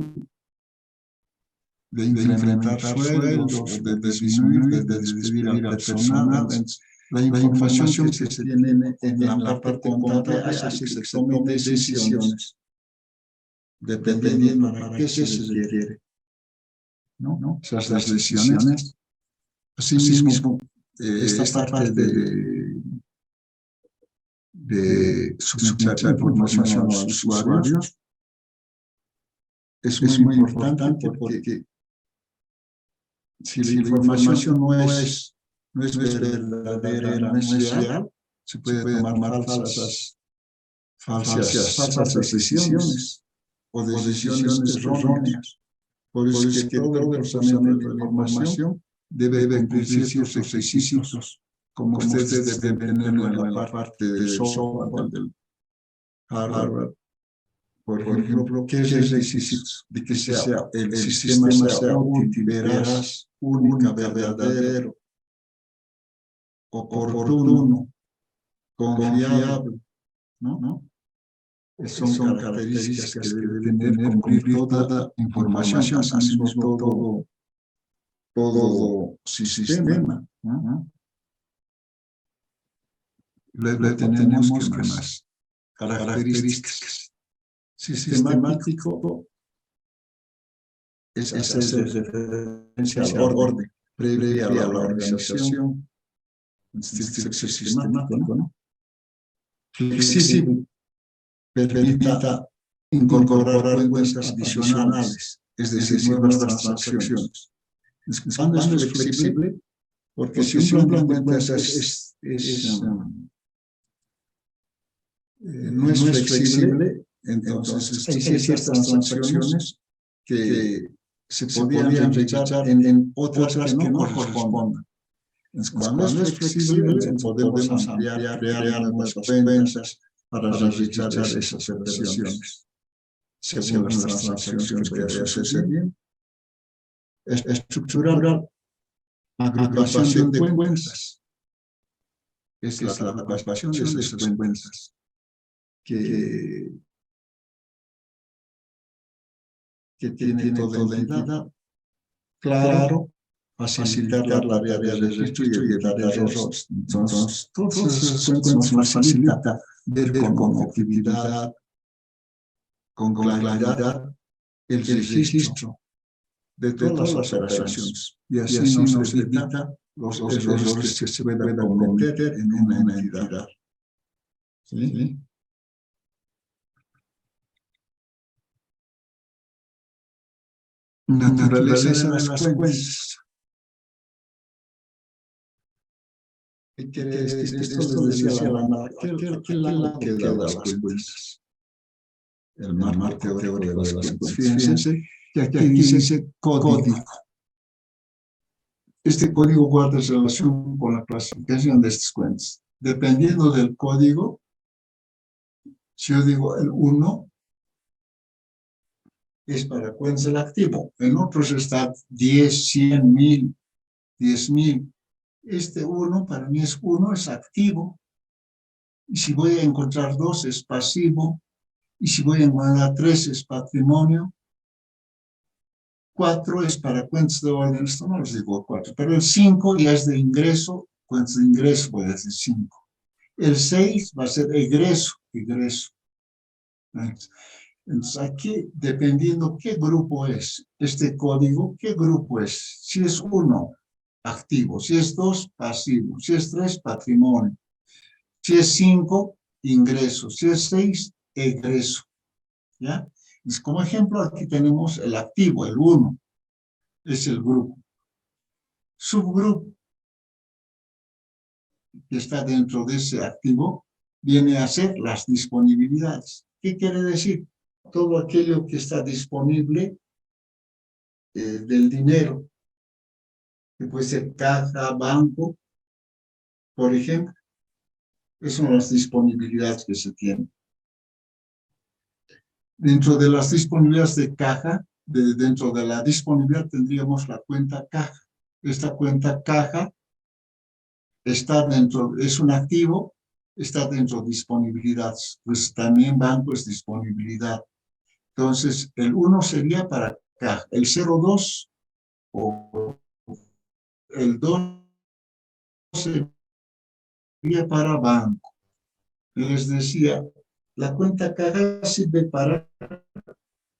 incrementar sueldos, o de disminuir, de despedir al personal. La información que se tiene en la parte contable hace que se tomen decisiones, dependiendo para qué se requiere, ¿no? Esas decisiones. Asimismo, esta parte de suministrar información a los usuarios es muy importante porque si la información no es verdadera, no es real, se puede tomar falsas decisiones o decisiones erróneas. Por eso es que todo el procesamiento de la información debe cumplir ciertos requisitos, como ustedes deben tenerlo en la parte del software, del hardware, Por ejemplo, ¿qué requisitos de que el sistema sea útil, veraz, única, verdadero, oportuno, confiable, ¿no? Son características que debe tener, cumplir toda información, asimismo todo sistema, ¿no? Luego tenemos ¿qué más? Características. Sistemático es hacer referencia al orden previa a la organización. Sistemático, ¿no? Flexible permita incorporar cuentas adicionales, es decir, nuevas transacciones. ¿Cuándo es flexible? Porque si un plan de cuentas no es flexible, entonces hay ciertas transacciones que se podrían rechazar en otras que no correspondan. Cuando es flexible, podemos ampliar, crear nuevas cuentas para rechazar esas operaciones, según las transacciones que puedan suceder. Estructurar agrupación de cuentas. Es la agrupación de esas cuentas que tiene toda la entidad. Claro, facilitar la tarea de registro y evitar errores. Entonces, todas esas cuentas nos facilita ver con objetividad, con claridad, el registro de todas las operaciones. Y así nos evita los errores que se puedan cometer en una entidad. ¿Sí? Naturaleza de las cuentas. ¿Qué quiere decir? Esto les decía la nada. ¿Qué lado queda las cuentas? El marco teórico de las cuentas. Fíjense que aquí dice código. Este código guarda relación con la clasificación de estas cuentas. Dependiendo del código, si yo digo el 1, es para cuentas del activo. En otros está 10, 100, 1000, 10,000. Este 1 para mí es 1, es activo. Y si voy a encontrar 2 es pasivo. Y si voy a encontrar 3 es patrimonio. 4 es para cuentas de orden. Esto no les digo 4. Pero el 5 ya es de ingreso. Cuentas de ingreso voy a decir 5. El 6 va a ser egreso. Entonces aquí, dependiendo qué grupo es este código, qué grupo es. Si es 1, activo. Si es 2, pasivo. Si es 3, patrimonio. Si es 5, ingreso. Si es 6, egreso. ¿Ya? Entonces, como ejemplo, aquí tenemos el activo, el 1. Es el grupo. Subgrupo, que está dentro de ese activo, viene a ser las disponibilidades. ¿Qué quiere decir? Todo aquello que está disponible del dinero, que puede ser caja, banco, por ejemplo. Esas son las disponibilidades que se tienen. Dentro de las disponibilidades de caja, dentro de la disponibilidad tendríamos la cuenta caja. Esta cuenta caja está dentro, es un activo, está dentro de disponibilidades. Pues también banco es disponibilidad. Entonces, el 1 sería para caja. El 0,2 o el 2 sería para banco. Les decía, la cuenta caja sirve para,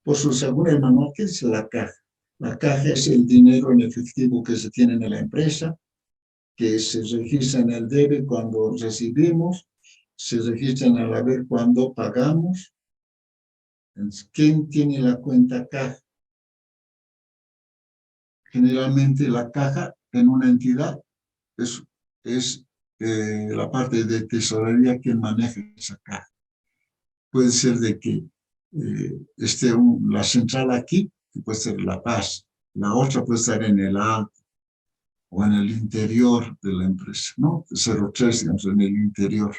según el manual, ¿qué dice la caja? La caja es el dinero en efectivo que se tiene en la empresa, que se registra en el debe cuando recibimos, se registra en el haber cuando pagamos. Entonces, ¿quién tiene la cuenta caja? Generalmente la caja en una entidad es la parte de tesorería quien maneja esa caja. Puede ser de que esté la central aquí, que puede ser La Paz, la otra puede estar en el alto o en el interior de la empresa, ¿no? 03, digamos, en el interior.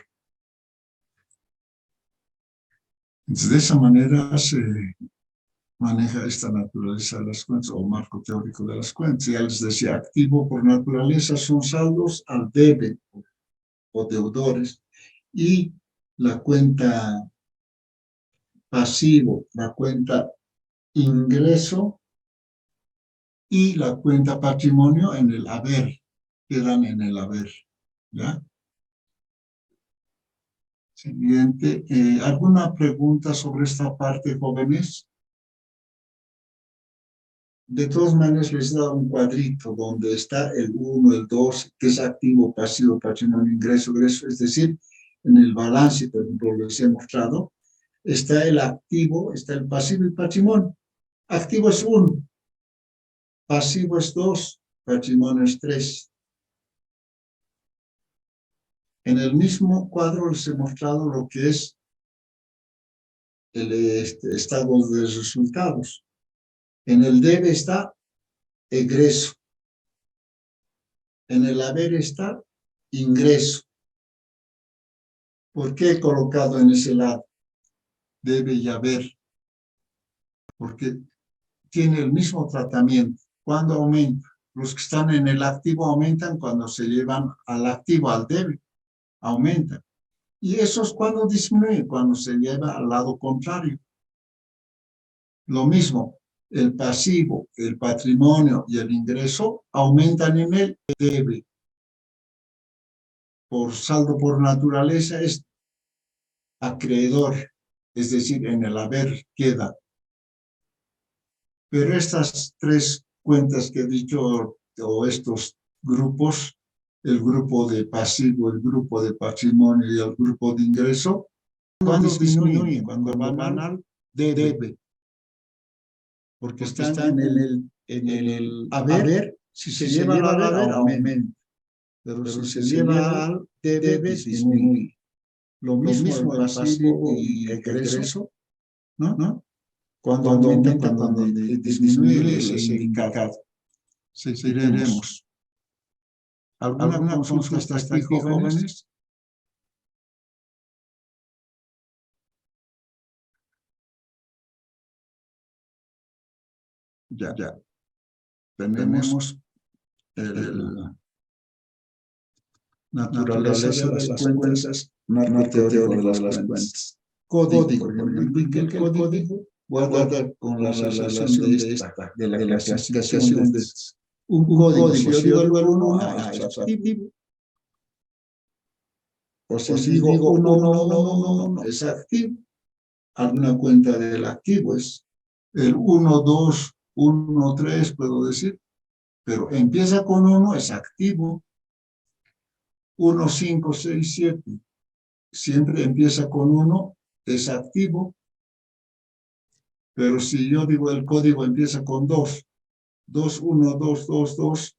Entonces, de esa manera se maneja esta naturaleza de las cuentas o marco teórico de las cuentas. Ya les decía, activo por naturaleza son saldos al debe o deudores, y la cuenta pasivo, la cuenta ingreso y la cuenta patrimonio en el haber, quedan en el haber, ¿ya? Siguiente, ¿alguna pregunta sobre esta parte, jóvenes? De todas maneras, les he dado un cuadrito donde está el 1, el 2, que es activo, pasivo, patrimonio, ingreso, egreso, es decir, en el balance, por ejemplo, les he mostrado, está el activo, está el pasivo y patrimonio. Activo es 1, pasivo es 2, patrimonio es 3. En el mismo cuadro les he mostrado lo que es el estado de resultados. En el debe está egreso. En el haber está ingreso. ¿Por qué he colocado en ese lado debe y haber? Porque tiene el mismo tratamiento. ¿Cuándo aumenta? Los que están en el activo aumentan cuando se llevan al activo, al debe, aumentan. Y esos cuando disminuyen, cuando se lleva al lado contrario. Lo mismo, el pasivo, el patrimonio y el ingreso aumentan en el debe. Por saldo por naturaleza es acreedor, es decir, en el haber queda. Pero estas tres cuentas que he dicho, o estos grupos, el grupo de pasivo, el grupo de patrimonio y el grupo de ingreso, cuando disminuyen, cuando van al debe. Porque están en el haber, si se lleva al haber, aumenta. Pero si se lleva al debe, disminuye. Lo mismo el pasivo y el egreso, ¿no? Cuando aumenta, cuando disminuye el indicado. Seguiremos. ¿Alguna consulta hasta aquí, jóvenes? Ya. Tenemos el naturaleza de las cuentas, marco teórico de las cuentas. Código. El código guarda con la relación de la clasificación de un código. Si yo digo el 1, es activo. O si digo 1, es activo. Alguna cuenta del activo es el 1, 2, 1, 3, puedo decir. Pero empieza con 1, es activo. 1, 5, 6, 7. Siempre empieza con 1, es activo. Pero si yo digo el código empieza con 2, 2, 1, 2, 2, 2,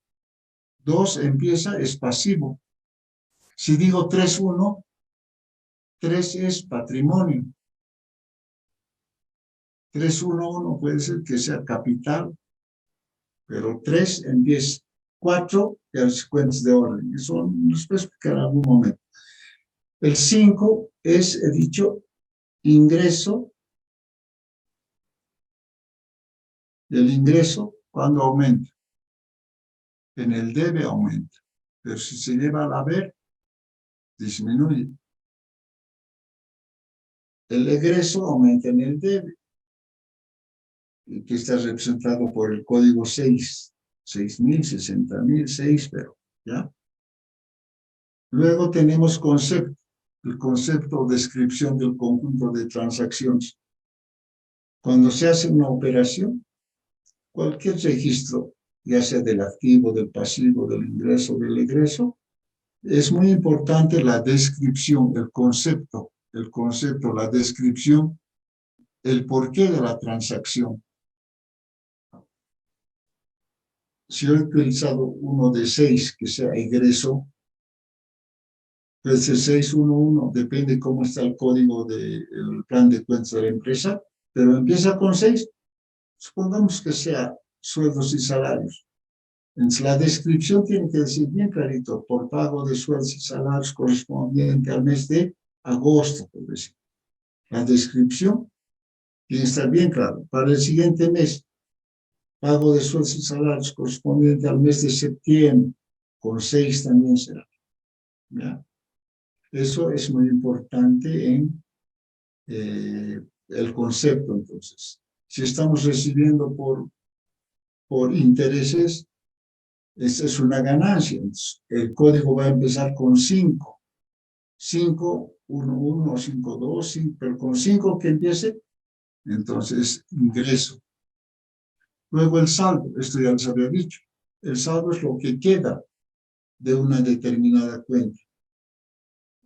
2 empieza, es pasivo. Si digo 3, 1, 3 es patrimonio. 3, 1, 1 puede ser que sea capital, pero 3 empieza. 4, las cuentas de orden. Eso nos puede explicar en algún momento. El 5 es, he dicho, ingreso. El ingreso, ¿cuándo aumenta? En el debe aumenta. Pero si se lleva al haber, disminuye. El egreso aumenta en el debe, que está representado por el código 6. 6.000, 60.000, 6, pero, ¿ya? Luego tenemos concepto. El concepto o descripción del conjunto de transacciones. Cuando se hace una operación, cualquier registro, ya sea del activo, del pasivo, del ingreso, del egreso, es muy importante la descripción, el concepto, la descripción, el porqué de la transacción. Si yo he utilizado uno de 6, que sea egreso, puede ser 611, depende cómo está el código del plan de cuentas de la empresa, pero empieza con 6, supongamos que sea sueldos y salarios. Entonces, la descripción tiene que decir bien clarito, por pago de sueldos y salarios correspondiente al mes de agosto, por decir. La descripción tiene que estar bien claro. Para el siguiente mes, pago de sueldos y salarios correspondiente al mes de septiembre, con 6 también será. ¿Ya? Eso es muy importante en el concepto, entonces. Si estamos recibiendo por intereses, esa es una ganancia. Entonces, el código va a empezar con 5. 5, 1, 1 o 5, 2, 5, pero con 5 que empiece, entonces ingreso. Luego el saldo, esto ya les había dicho. El saldo es lo que queda de una determinada cuenta.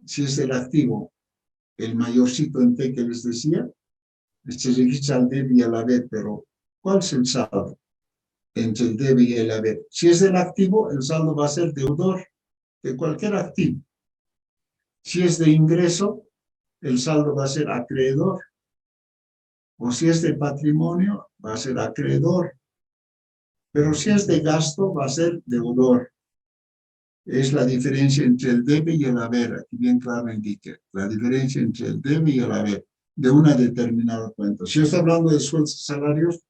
Si es el activo, el mayorcito en T que les decía, se registra al debe y al haber, pero ¿cuál es el saldo entre el debe y el haber? Si es del activo, el saldo va a ser deudor de cualquier activo. Si es de ingreso, el saldo va a ser acreedor. O si es de patrimonio, va a ser acreedor. Pero si es de gasto, va a ser deudor. Es la diferencia entre el debe y el haber. Aquí bien claro indica. La diferencia entre el debe y el haber de una determinada cuenta. Si yo estoy hablando de sueldos y salarios,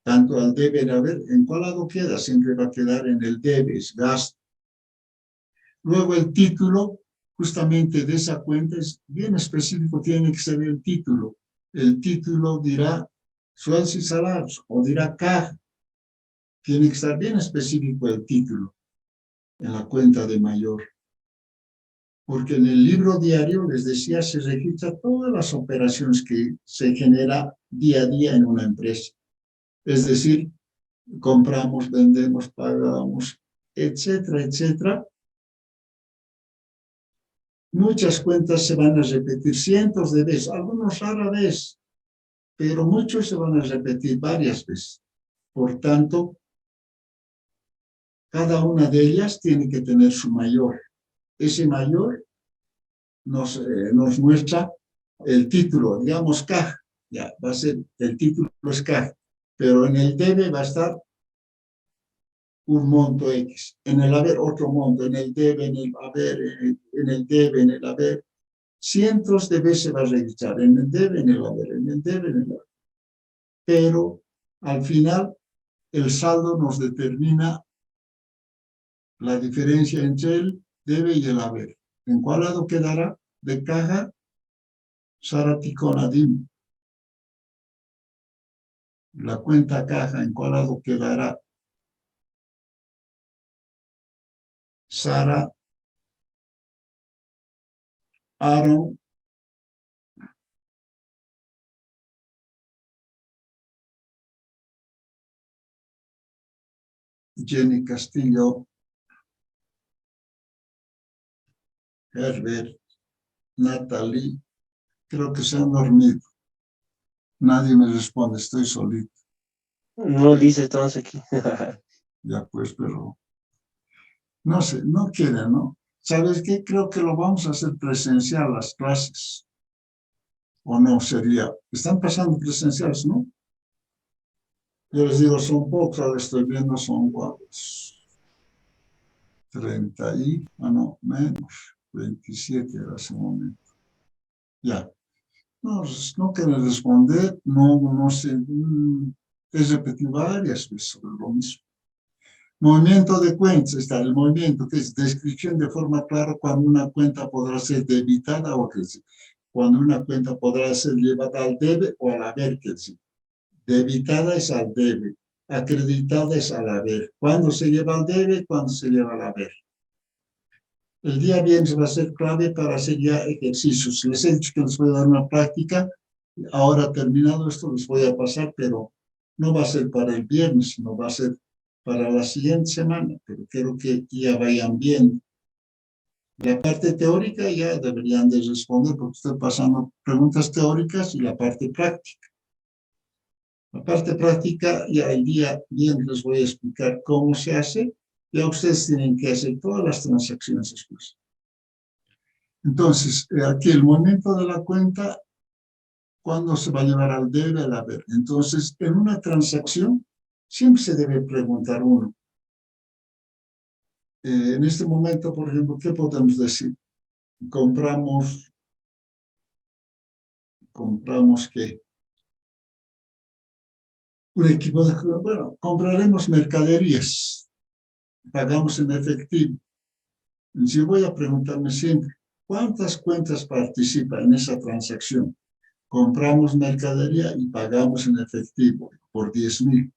tanto al debe y al haber, ¿en cuál lado queda? Siempre va a quedar en el debe, es gasto. Luego el título, justamente de esa cuenta, es bien específico, tiene que ser el título. El título dirá sueldos y salarios, o dirá caja. Tiene que estar bien específico el título en la cuenta de mayor. Porque en el libro diario, les decía, se registra todas las operaciones que se genera día a día en una empresa. Es decir, compramos, vendemos, pagamos, etcétera, etcétera. Muchas cuentas se van a repetir cientos de veces, algunos rara vez, pero muchos se van a repetir varias veces. Por tanto, cada una de ellas tiene que tener su mayor. Ese mayor nos muestra el título, digamos caja, ya va a ser, el título es caja, pero en el debe va a estar un monto X, en el haber otro monto, en el debe, en el haber, en el debe, en el haber, cientos de veces se va a registrar, en el debe, en el haber, en el debe, en el haber. Pero al final el saldo nos determina la diferencia entre el debe y el haber. ¿En cuál lado quedará? De caja, Saraticonadim. La cuenta caja, ¿en cuál lado quedará? Sara, Aaron, Jenny Castillo, Herbert, Natalie, creo que se han dormido. Nadie me responde, estoy solito. No dice, estamos aquí. Ya pues, pero no sé, no quieren, ¿no? ¿Sabes qué? Creo que lo vamos a hacer presencial las clases. ¿O no sería? Están pasando presenciales, ¿no? Yo les digo, son pocos, ahora estoy viendo, son cuántos. 30 y, no, menos, 27 era ese momento. Ya. No, no quieren responder, no sé, es repetir varias veces sobre lo mismo. Movimiento de cuentas, está el movimiento, que es descripción de forma clara cuando una cuenta podrá ser debitada o que cuando una cuenta podrá ser llevada al debe o al haber, que decir. Debitada es al debe, acreditada es al haber. ¿Cuándo se lleva al debe? Cuando se lleva al haber. El día viernes va a ser clave para hacer ya ejercicios. Les he dicho que les voy a dar una práctica. Ahora terminado esto les voy a pasar, pero no va a ser para el viernes, sino va a ser para la siguiente semana. Pero quiero que ya vayan viendo. La parte teórica ya deberían de responder porque estoy pasando preguntas teóricas y la parte práctica. La parte práctica ya el día viernes les voy a explicar cómo se hace. Ya ustedes tienen que hacer todas las transacciones después. Entonces, aquí el movimiento de la cuenta, ¿cuándo se va a llevar al debe, al haber? Entonces, en una transacción, siempre se debe preguntar uno. En este momento, por ejemplo, ¿qué podemos decir? Compramos compramos que un equipo de, bueno, compraremos mercaderías, pagamos en efectivo. Yo voy a preguntarme siempre, ¿cuántas cuentas participan en esa transacción? Compramos mercadería y pagamos en efectivo por 10.000.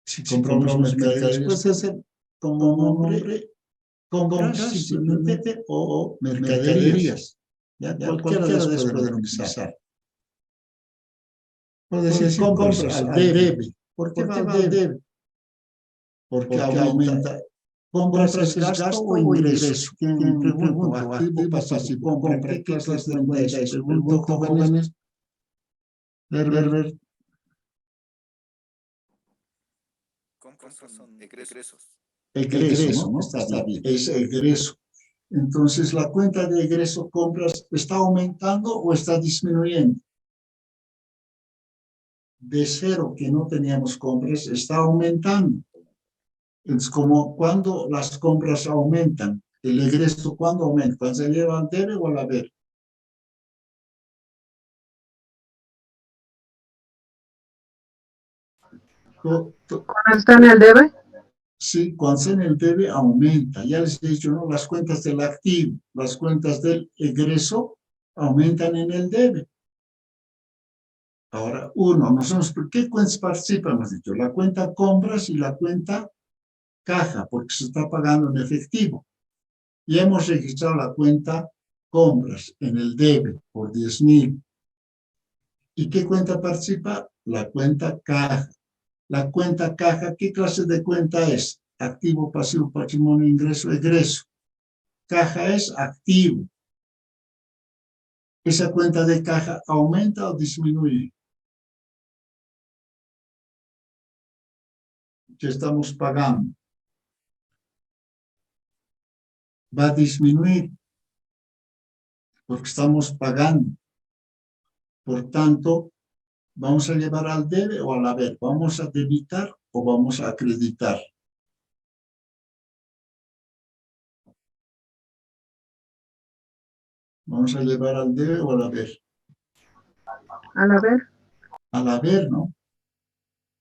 Si compramos mercadería, puede ser como nombre, compras simplemente o mercaderías. ¿Ya? Cualquiera de las pueden utilizar. Puede decir compras al debe. ¿Por qué va al debe? Porque aumenta. ¿Compras es gasto o ingreso? ¿Quién pregunto? Activo, pasivo. ¿Compra? ¿Qué clase de cuenta es? Pregunto, jóvenes. Ver. Compras son egresos. Egreso, ¿no? Está bien. Es egreso. Entonces, ¿la cuenta de egreso compras está aumentando o está disminuyendo? De cero, que no teníamos compras, está aumentando. Es como cuando las compras aumentan. El egreso, ¿cuándo aumenta? ¿Cuándo se lleva al debe o al haber? ¿Cuándo está en el debe? Sí, cuando está en el debe aumenta. Ya les he dicho, ¿no? Las cuentas del activo, las cuentas del egreso aumentan en el debe. Ahora, nosotros, ¿por qué cuentas participan? Hemos dicho, la cuenta compras y la cuenta caja, porque se está pagando en efectivo. Y hemos registrado la cuenta compras en el debe por 10.000. ¿Y qué cuenta participa? La cuenta caja. La cuenta caja, ¿qué clase de cuenta es? Activo, pasivo, patrimonio, ingreso, egreso. Caja es activo. ¿Esa cuenta de caja aumenta o disminuye? ¿Qué estamos pagando? Va a disminuir porque estamos pagando. Por tanto, ¿vamos a llevar al debe o al haber? ¿Vamos a debitar o vamos a acreditar? ¿Vamos a llevar al debe o al haber? Al haber. Al haber, ¿no?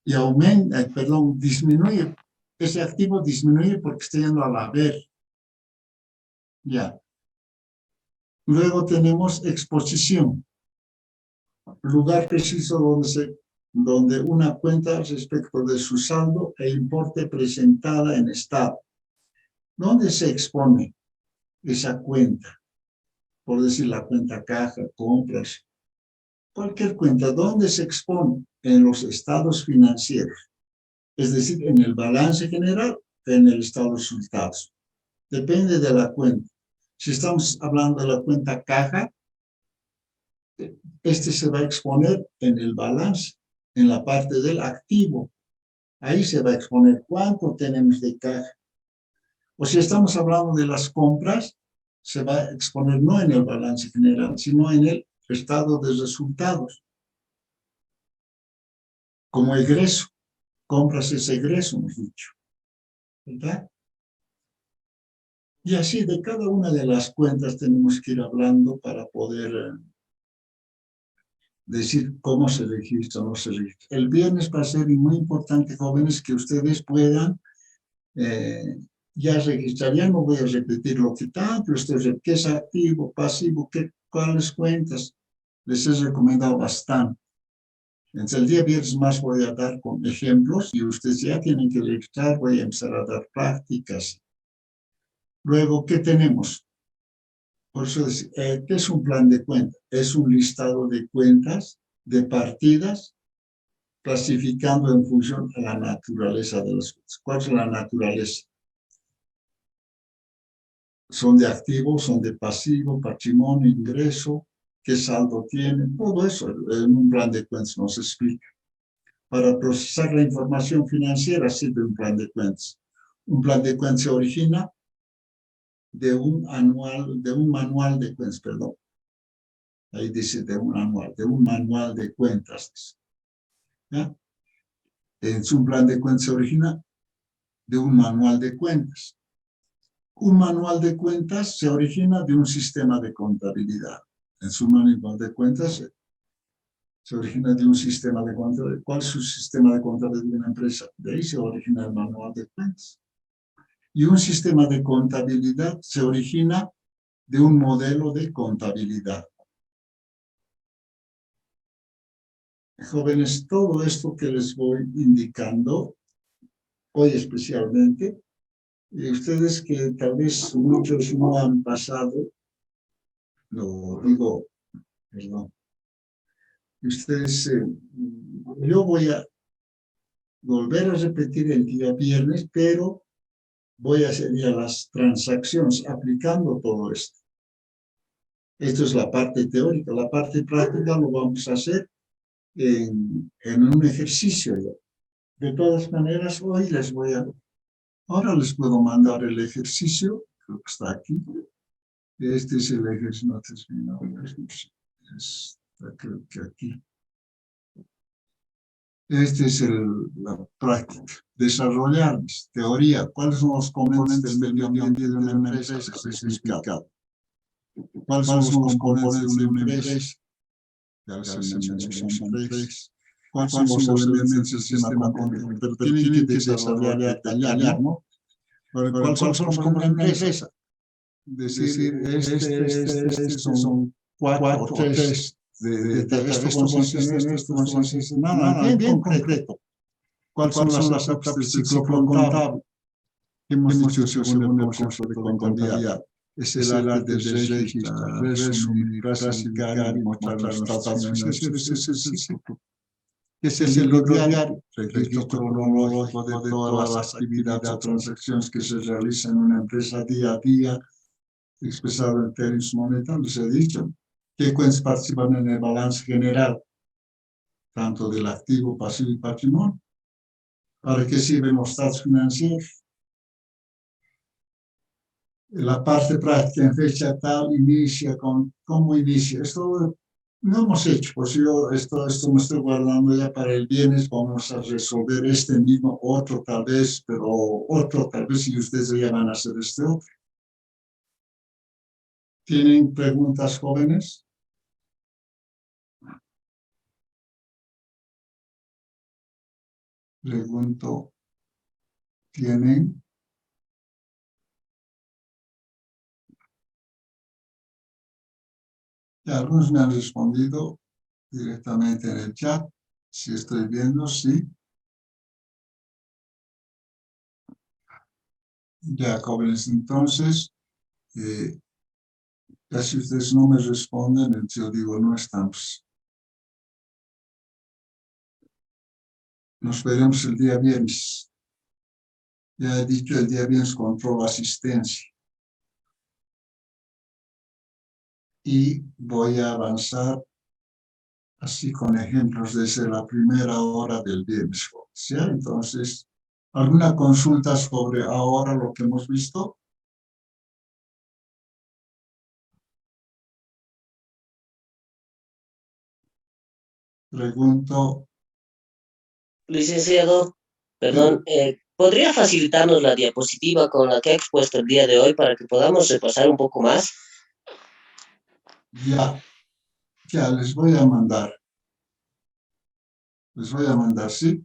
Y aumenta, disminuye. Ese activo disminuye porque está yendo al haber. Ya. Luego tenemos exposición. Lugar preciso donde una cuenta respecto de su saldo e importe presentada en estado. ¿Dónde se expone esa cuenta? Por decir la cuenta caja, compras, cualquier cuenta. ¿Dónde se expone? En los estados financieros. Es decir, en el balance general, en el estado de resultados. Depende de la cuenta. Si estamos hablando de la cuenta caja, se va a exponer en el balance, en la parte del activo. Ahí se va a exponer cuánto tenemos de caja. O si estamos hablando de las compras, se va a exponer no en el balance general, sino en el estado de resultados. Como egreso. Compras es egreso, hemos dicho. ¿Verdad? Y así de cada una de las cuentas tenemos que ir hablando para poder decir cómo se registra o no se registra. El viernes va a ser muy importante, jóvenes, que ustedes puedan ya registrar. Ya no voy a repetir lo que tanto, qué es activo, pasivo, cuáles cuentas. Les he recomendado bastante. Entonces, el día viernes más voy a dar con ejemplos y ustedes ya tienen que registrar, voy a empezar a dar prácticas. Luego, ¿qué tenemos? Por eso, ¿qué es un plan de cuenta? Es un listado de cuentas, de partidas, clasificando en función a la naturaleza de las cuentas. ¿Cuál es la naturaleza? Son de activo, son de pasivo, patrimonio, ingreso, qué saldo tienen, todo eso en un plan de cuentas nos explica. Para procesar la información financiera sirve un plan de cuentas. Un plan de cuentas se origina de un manual de cuentas, perdón. Ahí dice de un manual de cuentas. ¿Ya? Es un plan de cuentas se origina de un manual de cuentas. Un manual de cuentas se origina de un sistema de contabilidad. en su manual de cuentas se origina de un sistema de contabilidad. ¿Cuál es su sistema de contabilidad de una empresa? De ahí se origina el manual de cuentas. Y un sistema de contabilidad se origina de un modelo de contabilidad. Jóvenes, todo esto que les voy indicando, hoy especialmente, ustedes que tal vez muchos no han pasado, lo digo, perdón, ustedes, yo voy a volver a repetir el día viernes, pero voy a hacer ya las transacciones aplicando todo esto. Esto es la parte teórica. La parte práctica lo vamos a hacer en un ejercicio ya. De todas maneras, hoy ahora les puedo mandar el ejercicio, creo que está aquí. Este es el ejercicio, no terminado, está creo que aquí. Esta es la práctica. Desarrollar teoría. ¿Cuáles son los componentes del medio ambiente de una empresa? Les he explicado. ¿Cuáles son los componentes de una empresa? Ya les he mencionado, son tres. ¿Cuáles son los elementos del sistema contable? Pero tienen que desarrollar, detallar, ¿no? ¿Cuáles son los componentes de una empresa? Decir, estos son cuatro o tres. De esto consiste en esto, consiste en nada, bien concreto. ¿Cuáles son las etapas del ciclo contable? Hemos dicho según el concepto de contabilidad. Es el arte de registrar, resumir, clasificar y mostrar los estados financieros. Ese es el ciclo. ¿Qué es el libro diario? Registro cronológico de todas las actividades o transacciones que se realizan en una empresa día a día, expresado en términos monetarios. He dicho qué cuentas participan en el balance general, tanto del activo, pasivo y patrimonio. ¿Para qué sirven los estados financieros? La parte práctica en fecha tal inicia con cómo inicia. Esto no hemos hecho, pues yo esto me estoy guardando ya para el viernes. Vamos a resolver este mismo, otro tal vez, pero otro tal vez, y ustedes ya van a hacer este otro. ¿Tienen preguntas, jóvenes? Pregunto, ¿tienen? Ya algunos me han respondido directamente en el chat. Si estoy viendo, sí. Ya, jóvenes, entonces, ya si ustedes no me responden, yo digo, no estamos. Nos veremos el día viernes. Ya he dicho, el día viernes controlo asistencia. Y voy a avanzar así con ejemplos desde la primera hora del viernes. ¿Sí? Entonces, ¿alguna consulta sobre ahora lo que hemos visto? Pregunto. Licenciado, perdón, ¿podría facilitarnos la diapositiva con la que ha expuesto el día de hoy para que podamos repasar un poco más? Ya, les voy a mandar. Sí.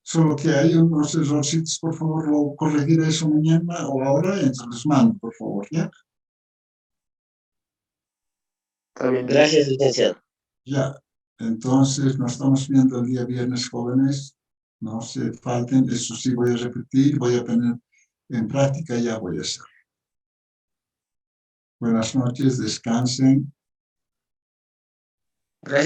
Solo que hay unos errorcitos, por favor, lo corregiré eso mañana o ahora, entonces les mando, por favor, ¿ya? Está bien. Gracias, licenciado. Ya, entonces nos estamos viendo el día viernes, jóvenes. No se falten, eso sí voy a repetir, voy a poner en práctica, ya voy a hacer. Buenas noches, descansen. Gracias.